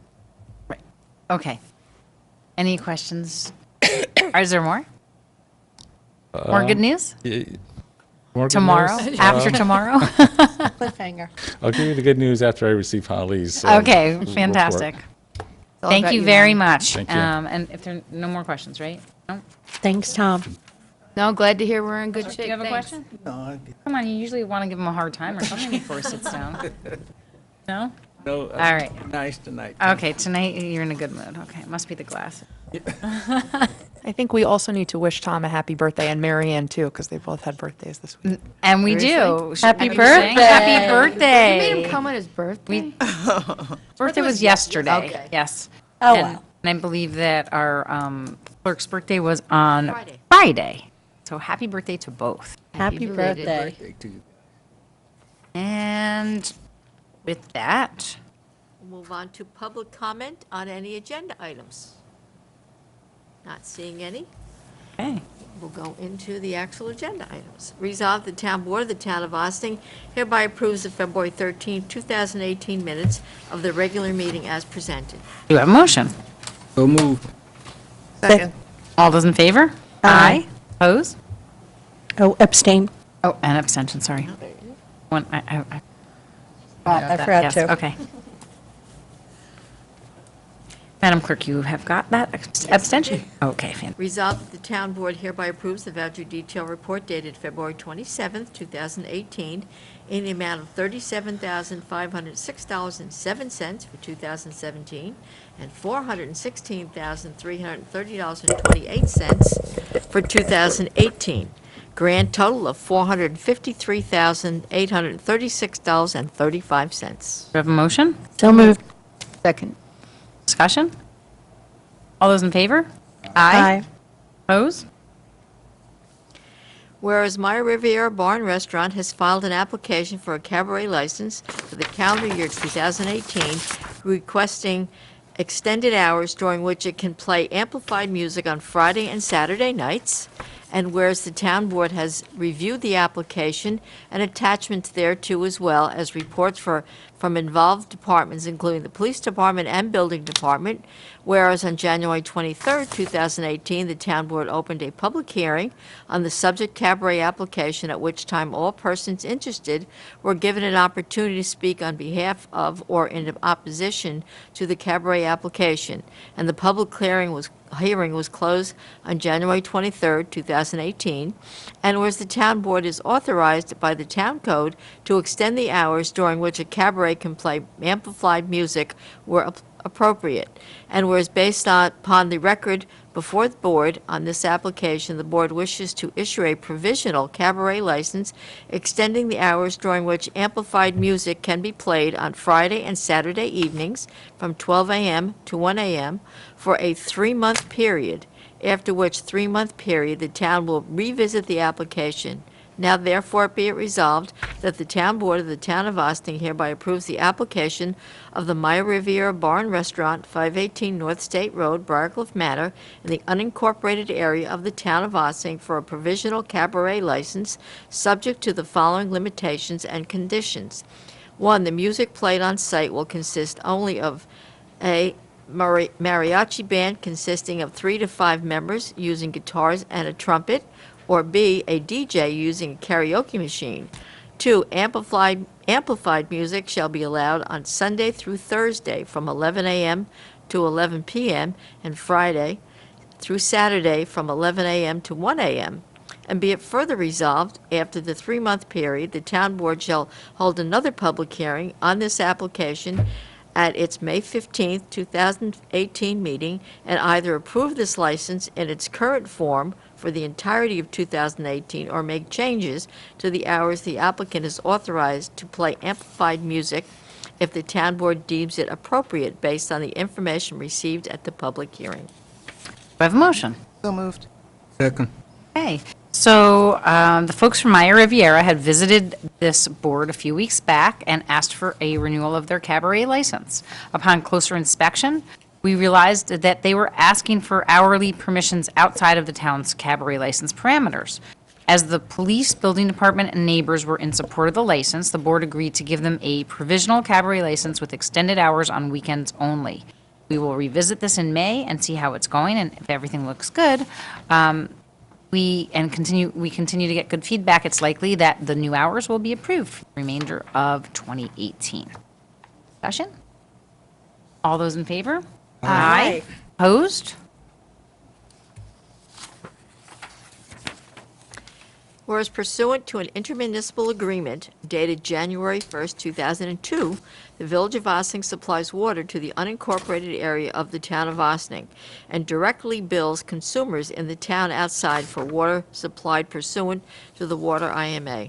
Okay. Any questions? Is there more? More good news? More good Tomorrow? news? After tomorrow? Cliffhanger. I'll give you the good news after I receive Holly's Okay, report. fantastic. all Thank about you you, very Mom. much. Thank you. And if there are no more questions, right? No? Thanks, Tom. No, glad to hear we're in good shape. Do you have a Thanks. question? Come on, you usually want to give him a hard time or something before he sits down. No? No, All right. nice tonight. Okay, tonight you're in a good mood. Okay, it must be the glass. I think we also need to wish Tom a happy birthday and Mary Ann too, because they both had birthdays this week. And we Seriously? do. Happy Have you sang? birthday. Happy birthday. You made him come on his birthday? Birthday was yesterday. Okay. Yes. Oh, and, wow. and I believe that our clerk's birthday was on Friday. Friday. So happy birthday to both. Happy belated birthday. And with that, We'll move on to public comment on any agenda items. Not seeing any. okay. We'll go into the actual agenda items. Resolved, the Town Board of the Town of Austin hereby approves the February 13, 2018 minutes of the regular meeting as presented. Do you have a motion? So moved. Second. All those in favor? Aye. Oppose? Oh, abstain. Oh, and abstention, sorry. One, I I forgot yes, to. okay. Madam Clerk, you have got that abstention? Okay, fantastic. Resolved that the Town Board hereby approves the voucher detail report dated February 27, 2018, in the amount of $37,506.07 for 2017 and $416,330.28 for 2018. Grand total of $453,836.35. Do you have a motion? So moved. Second. Discussion? All those in favor? Aye. Oppose? Whereas Meyer Riviera Bar and Restaurant has filed an application for a cabaret license for the calendar year 2018, requesting extended hours during which it can play amplified music on Friday and Saturday nights. And whereas the Town Board has reviewed the application and attachments thereto as well as reports from involved departments, including the Police Department and Building Department, whereas on January 23rd, 2018, the Town Board opened a public hearing on the subject cabaret application, at which time all persons interested were given an opportunity to speak on behalf of or in opposition to the cabaret application, and the public hearing was closed on January 23rd, 2018, and whereas the Town Board is authorized by the Town Code to extend the hours during which a cabaret can play amplified music where appropriate. And whereas based upon the record before the board on this application, the board wishes to issue a provisional cabaret license extending the hours during which amplified music can be played on Friday and Saturday evenings from 12 a.m. to 1 a.m. for a 3-month period, after which 3-month period the town will revisit the application. Now therefore be it resolved that the Town Board of the Town of Ossining hereby approves the application of the Maya Riviera Bar and Restaurant, 518 North State Road, Briarcliff Manor, in the unincorporated area of the Town of Ossining for a provisional cabaret license, subject to the following limitations and conditions. 1, the music played on site will consist only of a mariachi band consisting of 3 to 5 members using guitars and a trumpet, or B, a DJ using a karaoke machine. 2, amplified music shall be allowed on Sunday through Thursday from 11 a.m. to 11 p.m. and Friday through Saturday from 11 a.m. to 1 a.m. And be it further resolved, after the 3-month period, the town board shall hold another public hearing on this application at its May 15, 2018 meeting and either approve this license in its current form for the entirety of 2018 or make changes to the hours the applicant is authorized to play amplified music if the town board deems it appropriate based on the information received at the public hearing. Do I have a motion? So moved. Second. Okay, so the folks from Maya Riviera had visited this board a few weeks back and asked for a renewal of their cabaret license. Upon closer inspection, we realized that they were asking for hourly permissions outside of the town's cabaret license parameters. As the police, building department, and neighbors were in support of the license, the board agreed to give them a provisional cabaret license with extended hours on weekends only. We will revisit this in May and see how it's going, and if everything looks good, we continue to get good feedback, it's likely that the new hours will be approved for the remainder of 2018. Discussion? All those in favor? Aye. Opposed? Whereas pursuant to an intermunicipal agreement dated January 1st, 2002, the Village of Ossining supplies water to the unincorporated area of the town of Ossining and directly bills consumers in the town outside for water supplied pursuant to the Water IMA.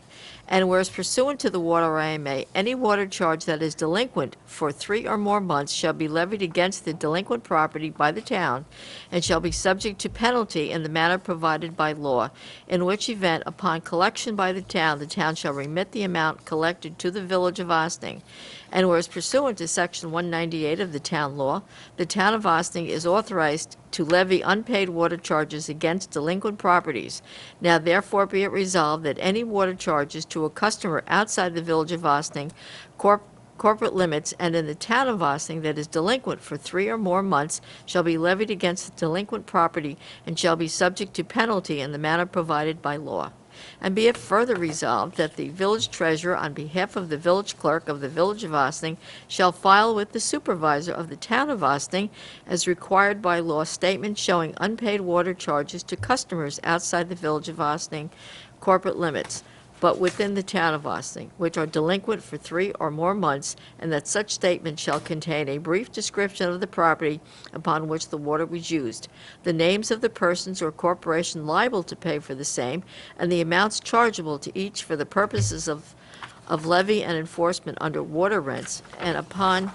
And whereas pursuant to the Water IMA, any water charge that is delinquent for 3 or more months shall be levied against the delinquent property by the town and shall be subject to penalty in the manner provided by law, in which event, upon collection by the town shall remit the amount collected to the Village of Ossining. And whereas pursuant to Section 198 of the town law, the town of Ossining is authorized to levy unpaid water charges against delinquent properties. Now therefore be it resolved that any water charges to a customer outside the Village of Ossining, corporate limits, and in the town of Ossining that is delinquent for 3 or more months shall be levied against the delinquent property and shall be subject to penalty in the manner provided by law. And be it further resolved that the village treasurer, on behalf of the village clerk of the Village of Ossining, shall file with the supervisor of the town of Ossining, as required by law, statements showing unpaid water charges to customers outside the Village of Ossining corporate limits, but within the town of Ossining, which are delinquent for 3 or more months, and that such statement shall contain a brief description of the property upon which the water was used, the names of the persons or corporation liable to pay for the same, and the amounts chargeable to each for the purposes of levy and enforcement under water rents, and upon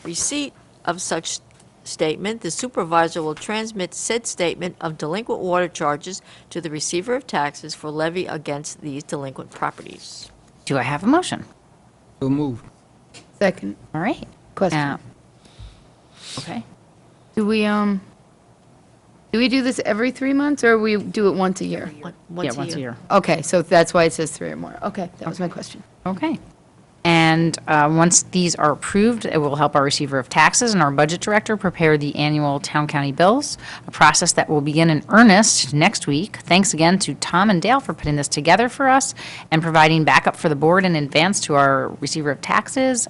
receipt of such statement, the supervisor will transmit said statement of delinquent water charges to the receiver of taxes for levy against these delinquent properties. Do I have a motion? So moved. Second. All right. Question. Okay. Do we do this every 3 months, or we do it once a year? Once a year. Okay, so that's why it says 3 or more. Okay, that was my question. Okay. And once these are approved, it will help our receiver of taxes and our budget director prepare the annual town-county bills, a process that will begin in earnest next week. Thanks again to Tom and Dale for putting this together for us and providing backup for the board in advance to our receiver of taxes,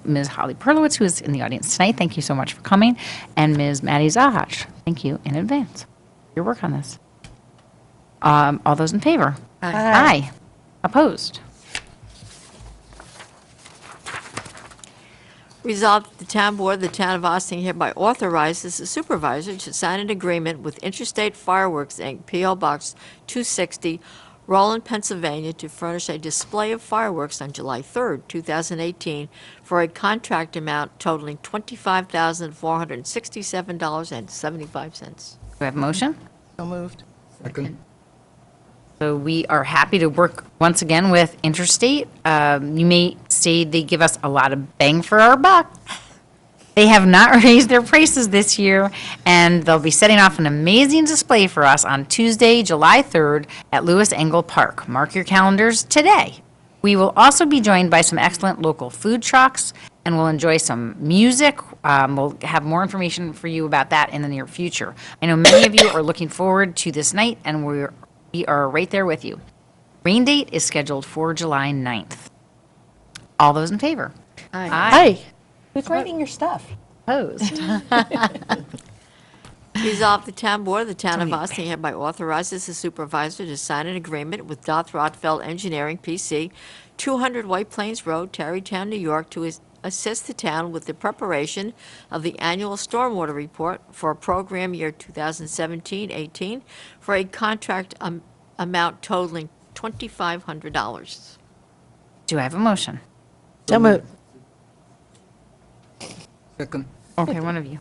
Ms. Holly Perlowitz, who is in the audience tonight. Thank you so much for coming. And Ms. Maddie Zahach, thank you in advance for your work on this. All those in favor? Aye. Opposed? Resolved that the town board of the town of Austin hereby authorizes the supervisor to sign an agreement with Interstate Fireworks, Inc., P.O. Box 260, Roland, Pennsylvania, to furnish a display of fireworks on July 3rd, 2018, for a contract amount totaling $25,467.75. Do I have a motion? So moved. Second. So we are happy to work once again with Interstate. You may say they give us a lot of bang for our buck. They have not raised their prices this year, and they'll be setting off an amazing display for us on Tuesday, July 3rd at Lewis Engle Park. Mark your calendars today. We will also be joined by some excellent local food trucks, and we'll enjoy some music. We'll have more information for you about that in the near future. I know many of you are looking forward to this night, and we are right there with you. Rain date is scheduled for July 9th. All those in favor? Hi. Who's writing your stuff? Opposed? Resolved, the town board of the town of Austin hereby authorizes the supervisor to sign an agreement with Doth Rothfeld Engineering, P.C., 200 White Plains Road, Tarrytown, New York, to assist the town with the preparation of the annual stormwater report for program year 2017-18 for a contract amount totaling $2,500. Do I have a motion? So moved. Second. Okay, one of you.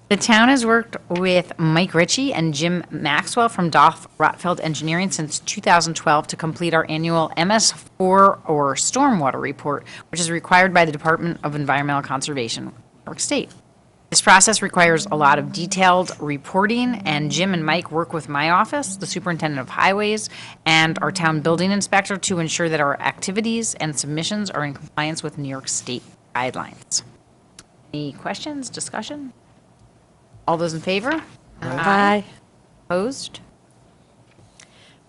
The town has worked with Mike Ritchie and Jim Maxwell from Doth Rothfeld Engineering since 2012 to complete our annual MS4 or stormwater report, which is required by the Department of Environmental Conservation, New York State. This process requires a lot of detailed reporting, and Jim and Mike work with my office, the Superintendent of Highways, and our town building inspector to ensure that our activities and submissions are in compliance with New York State guidelines. Any questions, discussion? All those in favor? Aye. Opposed?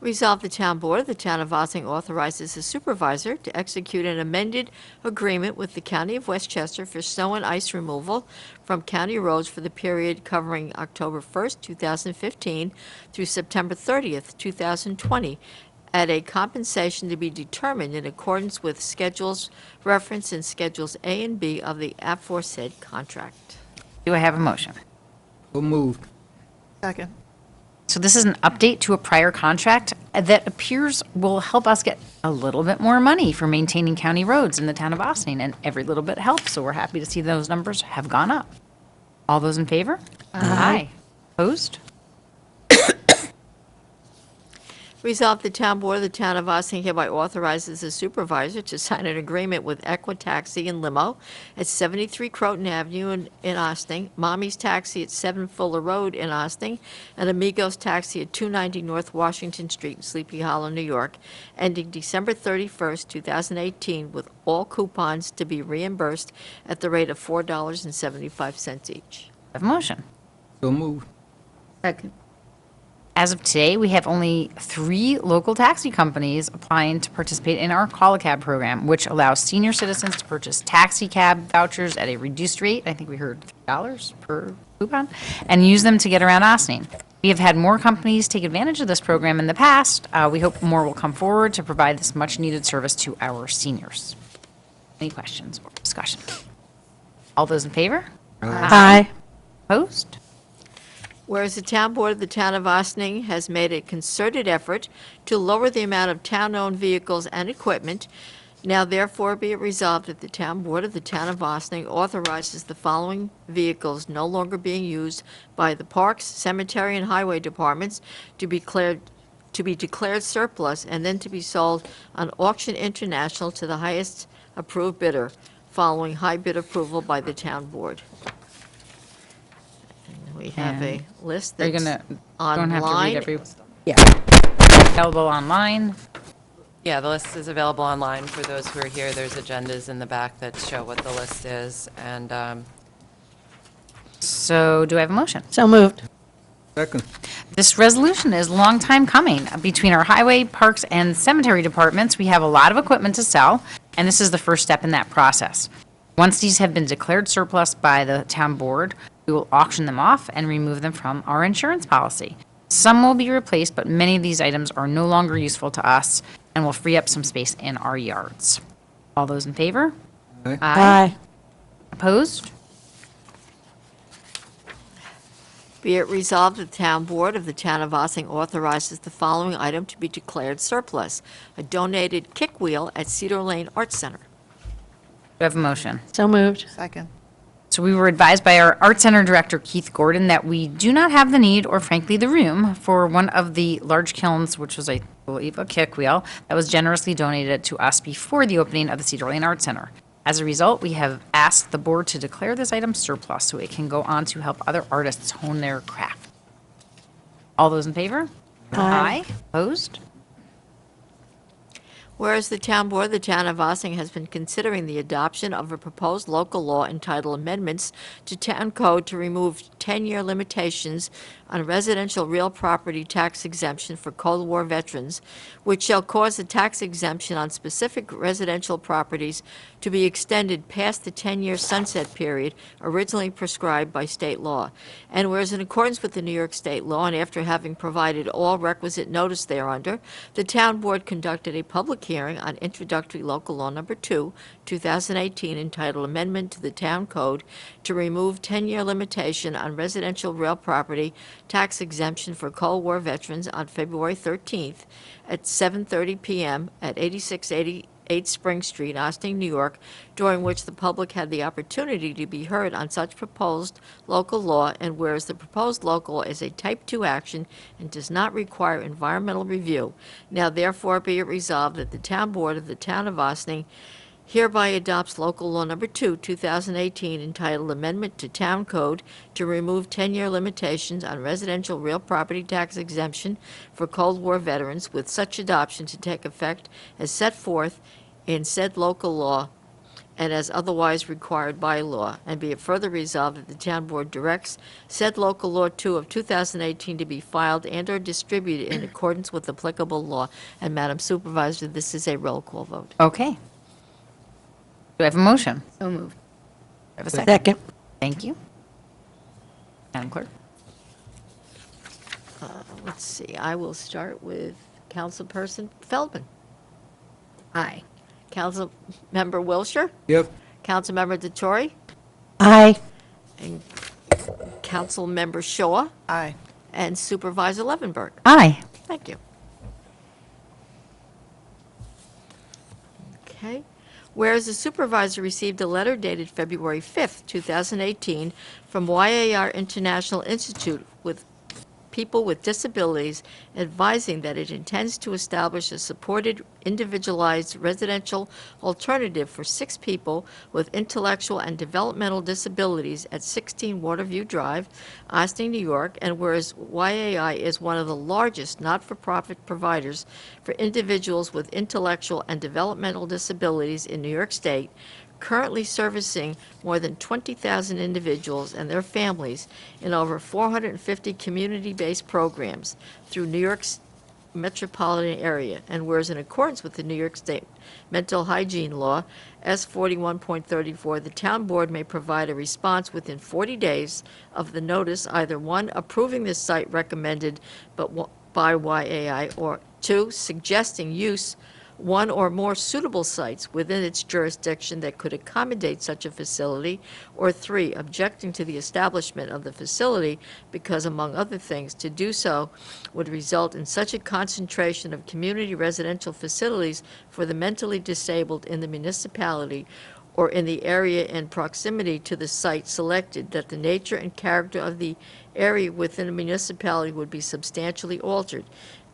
Resolved, the town board of the town of Ossining authorizes the supervisor to execute an amended agreement with the county of Westchester for snow and ice removal from county roads for the period covering October 1st, 2015 through September 30th, 2020, at a compensation to be determined in accordance with schedules referenced in Schedules A and B of the aforesaid contract. Do I have a motion? So moved. Second. So this is an update to a prior contract that appears will help us get a little bit more money for maintaining county roads in the town of Ossining, and every little bit helps, so we're happy to see those numbers have gone up. All those in favor? Aye. Opposed? Resolved, the town board of the town of Ossining hereby authorizes the supervisor to sign an agreement with Equitaxi and Limo at 73 Croton Avenue in Ossining, Mommy's Taxi at 7 Fuller Road in Ossining, and Amigos Taxi at 290 North Washington Street in Sleepy Hollow, New York, ending December 31st, 2018, with all coupons to be reimbursed at the rate of $4.75 each. Have a motion. So moved. Second. As of today, we have only 3 local taxi companies applying to participate in our Call a Cab program, which allows senior citizens to purchase taxi cab vouchers at a reduced rate, I think we heard $3 per coupon, and use them to get around Ossining. We have had more companies take advantage of this program in the past. We hope more will come forward to provide this much-needed service to our seniors. Any questions or discussion? All those in favor? Aye. Opposed? Whereas the town board of the town of Ossining has made a concerted effort to lower the amount of town-owned vehicles and equipment, now therefore be it resolved that the town board of the town of Ossining authorizes the following vehicles no longer being used by the Parks, Cemetery, and Highway departments to be declared surplus and then to be sold on Auction International to the highest approved bidder, following high bid approval by the town board. We have a list Are you that's gonna, don't have to read online. every? Yeah. Available online. Yeah, the list is available online for those who are here. There's agendas in the back that show what the list is, and So do I have a motion? So moved. Second. This resolution is a long time coming. Between our highway, parks, and cemetery departments, we have a lot of equipment to sell, and this is the first step in that process. Once these have been declared surplus by the town board, we will auction them off and remove them from our insurance policy. Some will be replaced, but many of these items are no longer useful to us and will free up some space in our yards. All those in favor? Aye. Opposed? Be it resolved that the Town Board of the Town of Ossining authorizes the following item to be declared surplus: a donated kick wheel at Cedar Lane Arts Center. Do I have a motion? So moved. Second. So we were advised by our Art Center Director, Keith Gordon, that we do not have the need or frankly the room for one of the large kilns, which was, I believe, a kick wheel, that was generously donated to us before the opening of the Cedar Lane Art Center. As a result, we have asked the board to declare this item surplus so it can go on to help other artists hone their craft. All those in favor? Aye. Opposed? Whereas the Town Board of the Town of Ossining has been considering the adoption of a proposed local law entitled Amendments to Town Code to remove 10-year limitations on residential real property tax exemption for Cold War veterans, which shall cause the tax exemption on specific residential properties to be extended past the 10-year sunset period originally prescribed by state law. And whereas in accordance with the New York State law, and after having provided all requisite notice thereunder, the Town Board conducted a public hearing on introductory local law number 2, 2018, entitled Amendment to the Town Code to remove 10-year limitation on residential real property tax exemption for Cold War veterans on February 13th at 7:30 p.m. at 8688 Spring Street, Ossining, New York, during which the public had the opportunity to be heard on such proposed local law, and whereas the proposed local is a Type 2 action and does not require environmental review, now therefore be it resolved that the Town Board of the Town of Ossining hereby adopts local law number 2, 2018, entitled Amendment to Town Code to remove 10-year limitations on residential real property tax exemption for Cold War veterans, with such adoption to take effect as set forth in said local law and as otherwise required by law. And be it further resolved that the Town Board directs said local law 2 of 2018 to be filed and/or distributed in accordance with applicable law. And Madam Supervisor, this is a roll call vote. Okay. Do I have a motion? So moved. Do I have a second? Second. Thank you. Madam Clerk? Let's see, I will start with Councilperson Feldman. Aye. Councilmember Wilshire? Yep. Councilmember DeTore? Aye. And Councilmember Shaw? Aye. And Supervisor Levenberg? Aye. Thank you. Okay. Whereas the supervisor received a letter dated February 5th, 2018, from YAR International Institute with people with disabilities, advising that it intends to establish a supported, individualized residential alternative for 6 people with intellectual and developmental disabilities at 16 Waterview Drive, Ossining, New York, and whereas YAI is one of the largest not-for-profit providers for individuals with intellectual and developmental disabilities in New York State, currently servicing more than 20,000 individuals and their families in over 450 community-based programs through New York's metropolitan area, and whereas in accordance with the New York State Mental Hygiene Law, S 41.34, the Town Board may provide a response within 40 days of the notice, either 1, approving the site recommended by YAI, or 2, suggesting use 1 or more suitable sites within its jurisdiction that could accommodate such a facility, or 3, objecting to the establishment of the facility because, among other things, to do so would result in such a concentration of community residential facilities for the mentally disabled in the municipality or in the area in proximity to the site selected that the nature and character of the area within the municipality would be substantially altered.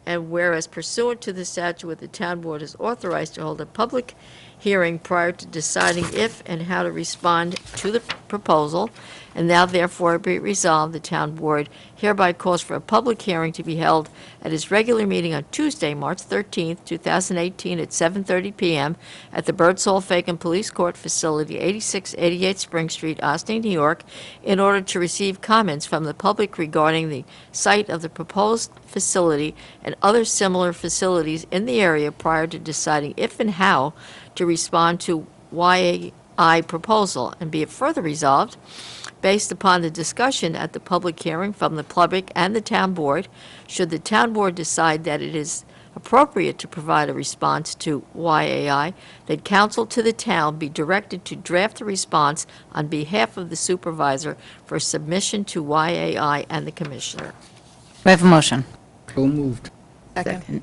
And whereas pursuant to the statute, the Town Board is authorized to hold a public hearing prior to deciding if and how to respond to the proposal, and now therefore be it resolved, the Town Board hereby calls for a public hearing to be held at its regular meeting on Tuesday, March 13th, 2018, at 7:30 p.m. at the Birdsall Fagan Police Court Facility, 8688 Spring Street, Ossining, New York, in order to receive comments from the public regarding the site of the proposed facility and other similar facilities in the area prior to deciding if and how to respond to YAI proposal. And be it further resolved, based upon the discussion at the public hearing from the public and the Town Board, should the Town Board decide that it is appropriate to provide a response to YAI, that counsel to the town be directed to draft a response on behalf of the supervisor for submission to YAI and the commissioner. Do I have a motion? So moved. Second.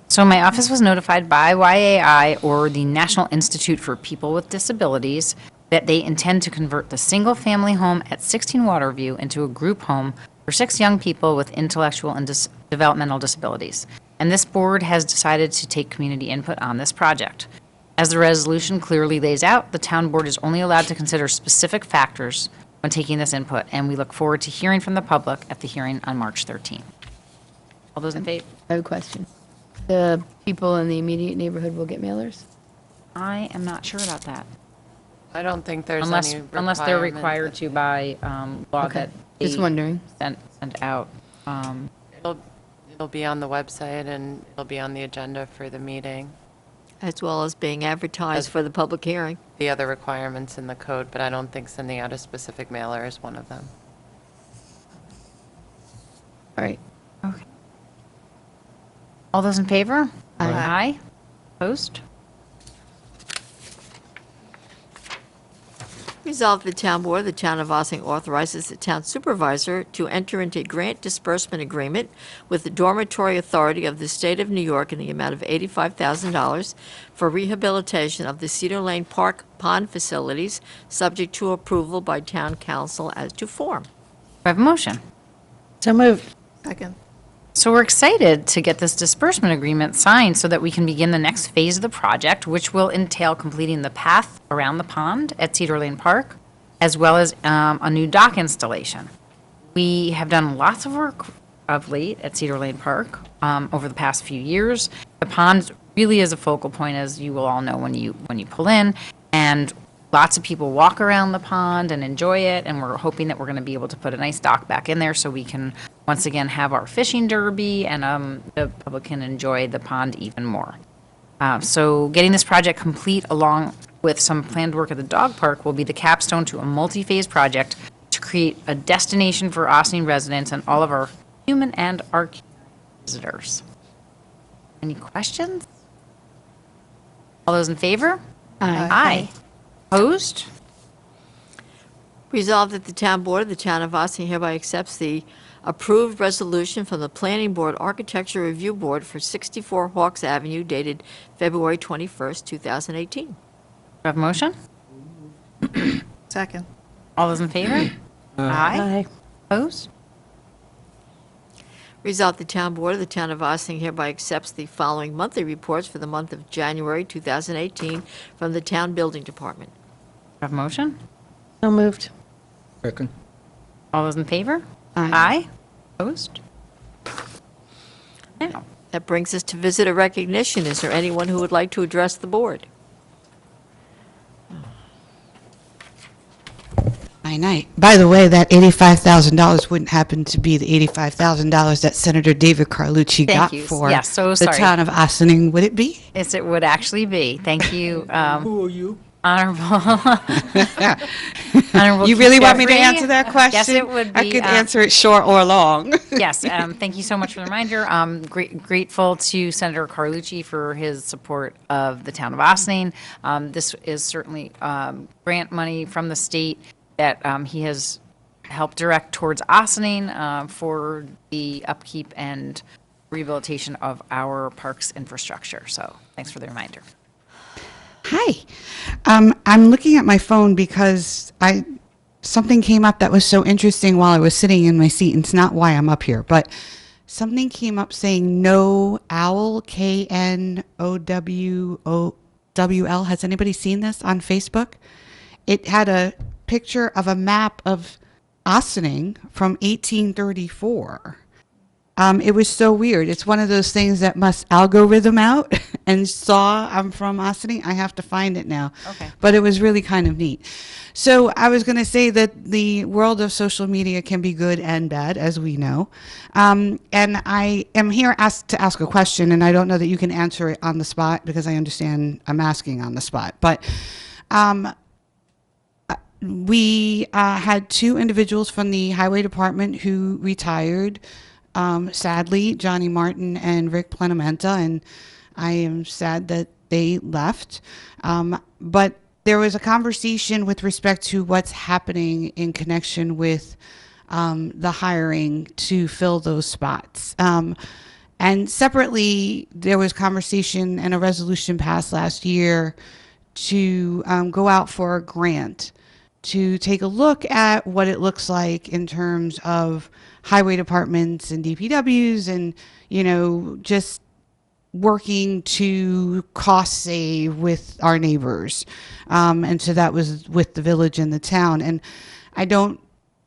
So my office was notified by YAI, or the National Institute for People with Disabilities, that they intend to convert the single-family home at 16 Waterview into a group home for 6 young people with intellectual and developmental disabilities. And this board has decided to take community input on this project. As the resolution clearly lays out, the town board is only allowed to consider specific factors when taking this input, and we look forward to hearing from the public at the hearing on March 13th. All those in favor? I have a question. The people in the immediate neighborhood will get mailers? I am not sure about that. I don't think there's Unless, any unless they're requirement required to by law Okay. that Just they wondering. send out. It'll be on the website and it'll be on the agenda for the meeting. As well as being advertised for the public hearing. The other requirements in the code, but I don't think sending out a specific mailer is one of them. All right. Okay. All those in favor? Aye. Aye. Opposed? Resolved, the town board of the town of Ossining authorizes the town supervisor to enter into a grant disbursement agreement with the Dormitory Authority of the State of New York in the amount of $85,000 for rehabilitation of the Cedar Lane Park pond facilities, subject to approval by town council as to form. Do I have a motion? So moved. Second. So we're excited to get this disbursement agreement signed so that we can begin the next phase of the project, which will entail completing the path around the pond at Cedar Lane Park, as well as a new dock installation. We have done lots of work of late at Cedar Lane Park over the past few years. The pond really is a focal point, as you will all know when you pull in, and lots of people walk around the pond and enjoy it, and we're hoping that we're going to be able to put a nice dock back in there so we can once again have our fishing derby and the public can enjoy the pond even more. So getting this project complete along with some planned work at the dog park will be the capstone to a multi-phase project to create a destination for Ossining residents and all of our human and art visitors. Any questions? All those in favor? Aye. Aye. Opposed? Resolved that the town board of the town of Ossining hereby accepts the approved resolution from the Planning Board Architecture Review Board for 64 Hawks Avenue dated February 21st, 2018. Do I have a motion? Second. All those in favor? Aye. Opposed? Resolved, the town board of the town of Ossining hereby accepts the following monthly reports for the month of January 2018 from the town building department. Do I have a motion? So moved. Second. All those in favor? Aye. Opposed? Now, That brings us to visitor recognition. Is there anyone who would like to address the board? Night. By the way, that $85,000 wouldn't happen to be the $85,000 that Senator David Carlucci Thank got you. for Yeah, so the sorry. town of Ossining. Would it be? yes, it would actually be. Thank you, Who are you? Honorable. You really want me to Jeffrey? answer that question? Yes, it would be. I could answer it short or long. Yes, thank you so much for the reminder. Grateful to Senator Carlucci for his support of the town of Ossining. This is certainly grant money from the state that he has helped direct towards Ossining for the upkeep and rehabilitation of our parks infrastructure. So thanks for the reminder. Hi. I'm looking at my phone because something came up that was so interesting while I was sitting in my seat, and it's not why I'm up here, but something came up saying no owl, KNOWOWL. Has anybody seen this on Facebook? It had a picture of a map of Ossining from 1834. It was so weird. It's one of those things that must algorithm out and saw I'm from Ossining. I have to find it now. Okay. But it was really kind of neat. So I was going to say that the world of social media can be good and bad, as we know. And I am here to ask a question, and I don't know that you can answer it on the spot because I understand I'm asking on the spot. But we had 2 individuals from the highway department who retired sadly, Johnny Martin and Rick Plenamenta, and I am sad that they left. But there was a conversation with respect to what's happening in connection with the hiring to fill those spots. And separately, there was conversation and a resolution passed last year to go out for a grant to take a look at what it looks like in terms of highway departments and DPWs and, you know, just working to cost save with our neighbors. And so that was with the village and the town. And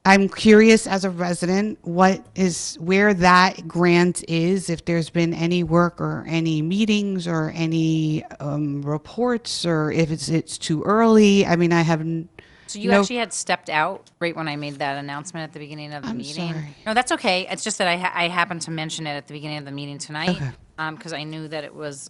I'm curious as a resident, where that grant is, if there's been any work or any meetings or any reports, or if it's too early. I mean, I haven't. So you actually had stepped out right when I made that announcement at the beginning of the meeting. Sorry. No, that's okay. It's just that I happened to mention it at the beginning of the meeting tonight. Okay. Because I knew that it was,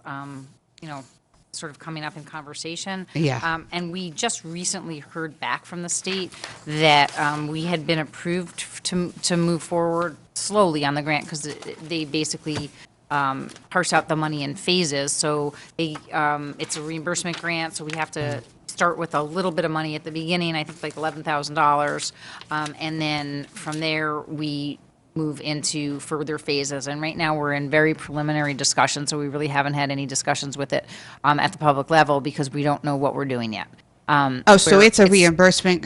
sort of coming up in conversation. Yeah. And we just recently heard back from the state that we had been approved to move forward slowly on the grant because they basically parse out the money in phases. So it's a reimbursement grant, so we have to start with a little bit of money at the beginning, I think like $11,000. And then from there, we move into further phases. And right now, we're in very preliminary discussions, so we really haven't had any discussions with it at the public level because we don't know what we're doing yet. So it's a reimbursement,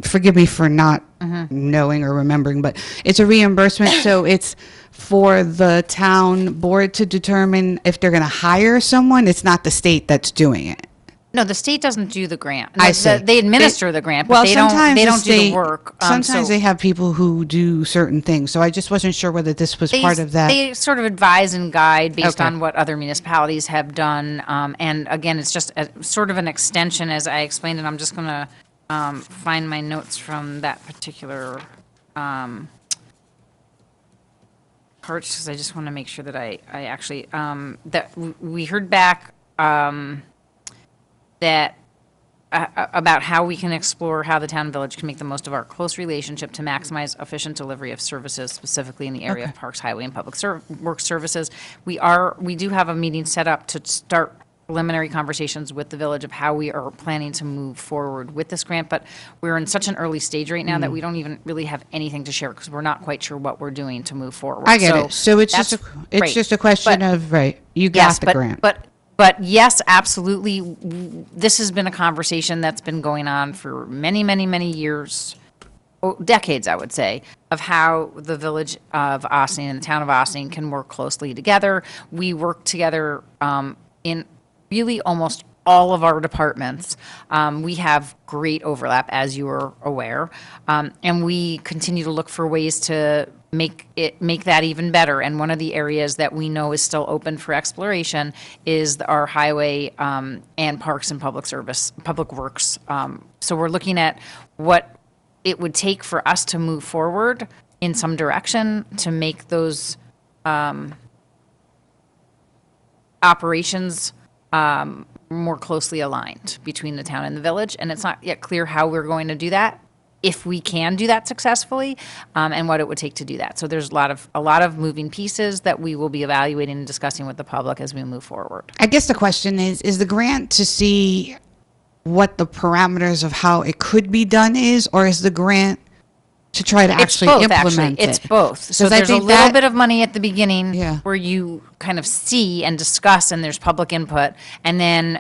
forgive me for not knowing or remembering, but it's a reimbursement, so it's for the town board to determine if they're going to hire someone. It's not the state that's doing it. No, the state doesn't do the grant. I see. They administer the grant, but Well, they don't sometimes do the state- work. Sometimes they have people who do certain things, so I just wasn't sure whether this was part of that. They sort of advise and guide based Okay. on what other municipalities have done. And again, it's just sort of an extension, as I explained, and I'm just going to find my notes from that particular part, because I just want to make sure that I actually, that we heard back that about how we can explore how the town and village can make the most of our close relationship to maximize efficient delivery of services, specifically in the area of parks, highway, and public works services. We do have a meeting set up to start preliminary conversations with the village of how we are planning to move forward with this grant, but we're in such an early stage right now that we don't even really have anything to share because we're not quite sure what we're doing to move forward. I get it. So it's that's just a great. question But- of, right, you Yes, got the grant. But yes, absolutely. This has been a conversation that's been going on for many, many, many years, decades, I would say, of how the village of Ossining and the town of Ossining can work closely together. We work together in really almost all of our departments. We have great overlap, as you are aware, and we continue to look for ways to make that even better. And one of the areas that we know is still open for exploration is our highway and parks and public works. So we're looking at what it would take for us to move forward in some direction to make those operations more closely aligned between the town and the village. And it's not yet clear how we're going to do that, if we can do that successfully, and what it would take to do that. So there's a lot of moving pieces that we will be evaluating and discussing with the public as we move forward. I guess the question is the grant to see what the parameters of how it could be done is, or is the grant to try to actually implement it? It's both. So 'Cause I there's a think little that- bit of money at the beginning where you kind of see and discuss, and there's public input. And then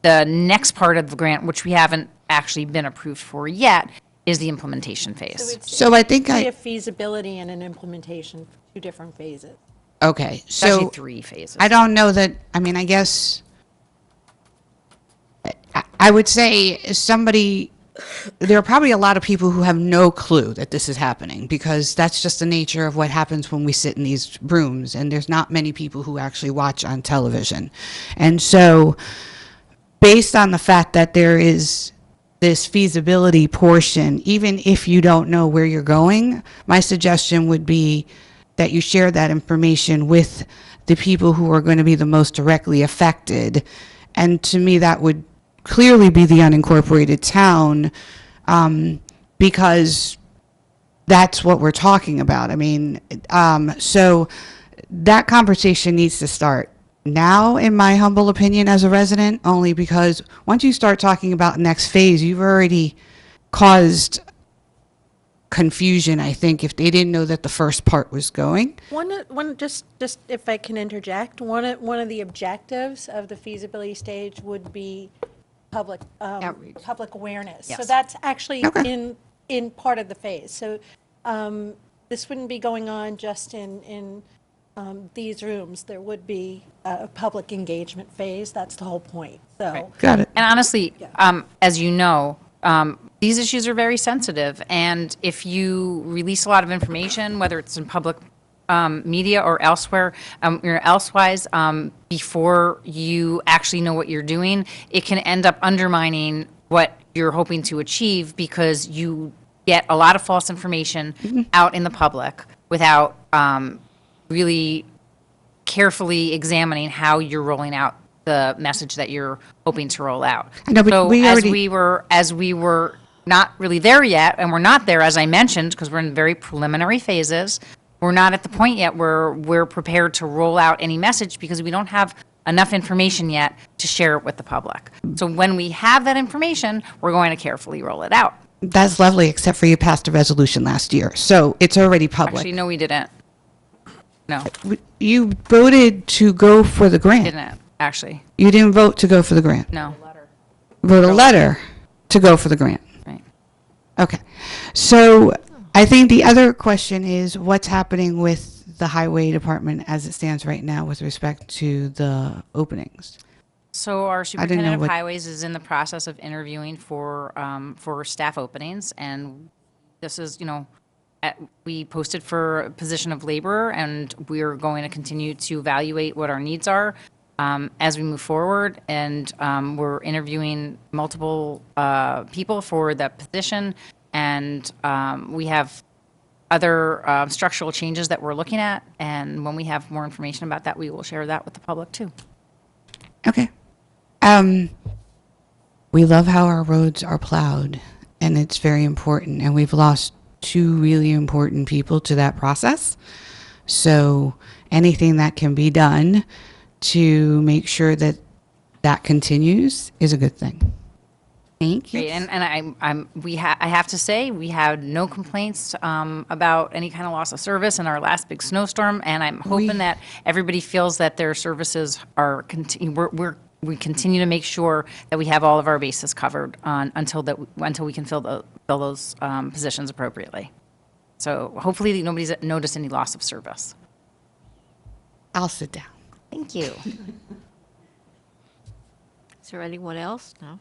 the next part of the grant, which we haven't actually been approved for yet, is the implementation phase. So I think a feasibility and an implementation, 2 different phases. Okay, It's actually so 3 phases. I don't know that, I mean, I guess I would say there are probably a lot of people who have no clue that this is happening, because that's just the nature of what happens when we sit in these rooms, and there's not many people who actually watch on television. And so based on the fact that there is this feasibility portion, even if you don't know where you're going, my suggestion would be that you share that information with the people who are going to be the most directly affected. And to me, that would clearly be the unincorporated town, because that's what we're talking about. I mean, so that conversation needs to start now, in my humble opinion, as a resident, only because once you start talking about next phase, you've already caused confusion, I think, if they didn't know that the first part was going. Just if I can interject, one of the objectives of the feasibility stage would be public public awareness. So Yes. that's actually Okay. in part of the phase. So this wouldn't be going on just in these rooms. There would be a public engagement phase. That's the whole point. So Got it. And honestly, as you know, these issues are very sensitive, and if you release a lot of information, whether it's in public media or elsewhere, or elsewise, before you actually know what you're doing, it can end up undermining what you're hoping to achieve because you get a lot of false information out in the public without really carefully examining how you're rolling out the message that you're hoping to roll out. I know, but So we already- as we were not really there yet, and we're not there, as I mentioned, because we're in very preliminary phases, we're not at the point yet where we're prepared to roll out any message because we don't have enough information yet to share it with the public. So when we have that information, we're going to carefully roll it out. That's lovely, except for you passed a resolution last year, so it's already public. Actually, no, we didn't. No, You voted to go for the grant. didn't, actually. You didn't vote to go for the grant. No. Wrote a letter to go for the grant. Right. Okay. So I think the other question is what's happening with the highway department as it stands right now with respect to the openings? So our I didn't know superintendent of what- highways is in the process of interviewing for staff openings, and this is, we posted for a position of laborer, and we're going to continue to evaluate what our needs are as we move forward, and we're interviewing multiple people for that position, and we have other structural changes that we're looking at, and when we have more information about that, we will share that with the public too. Okay. We love how our roads are plowed, and it's very important, and we've lost two really important people to that process. So anything that can be done to make sure that that continues is a good thing. Thank you. Great, and I have to say, we had no complaints about any kind of loss of service in our last big snowstorm, and I'm hoping that everybody feels that their services are, we continue to make sure that we have all of our bases covered until we can fill those positions appropriately. So hopefully nobody's noticed any loss of service. I'll sit down. Thank you. Is there anyone else? No?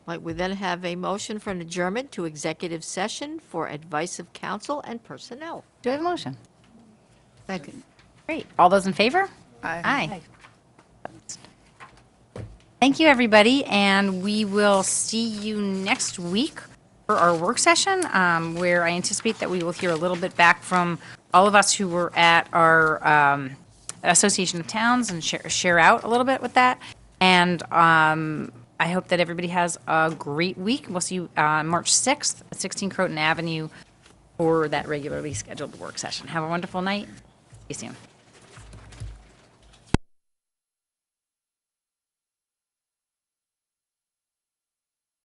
Right, we then have a motion for an adjournment to executive session for advice of counsel and personnel. Do I have a motion? Second. Great. All those in favor? Aye. Thank you, everybody, and we will see you next week for our work session, where I anticipate that we will hear a little bit back from all of us who were at our Association of Towns and share out a little bit with that. And I hope that everybody has a great week. We'll see you on March 6th at 16 Croton Avenue for that regularly scheduled work session. Have a wonderful night. See you soon.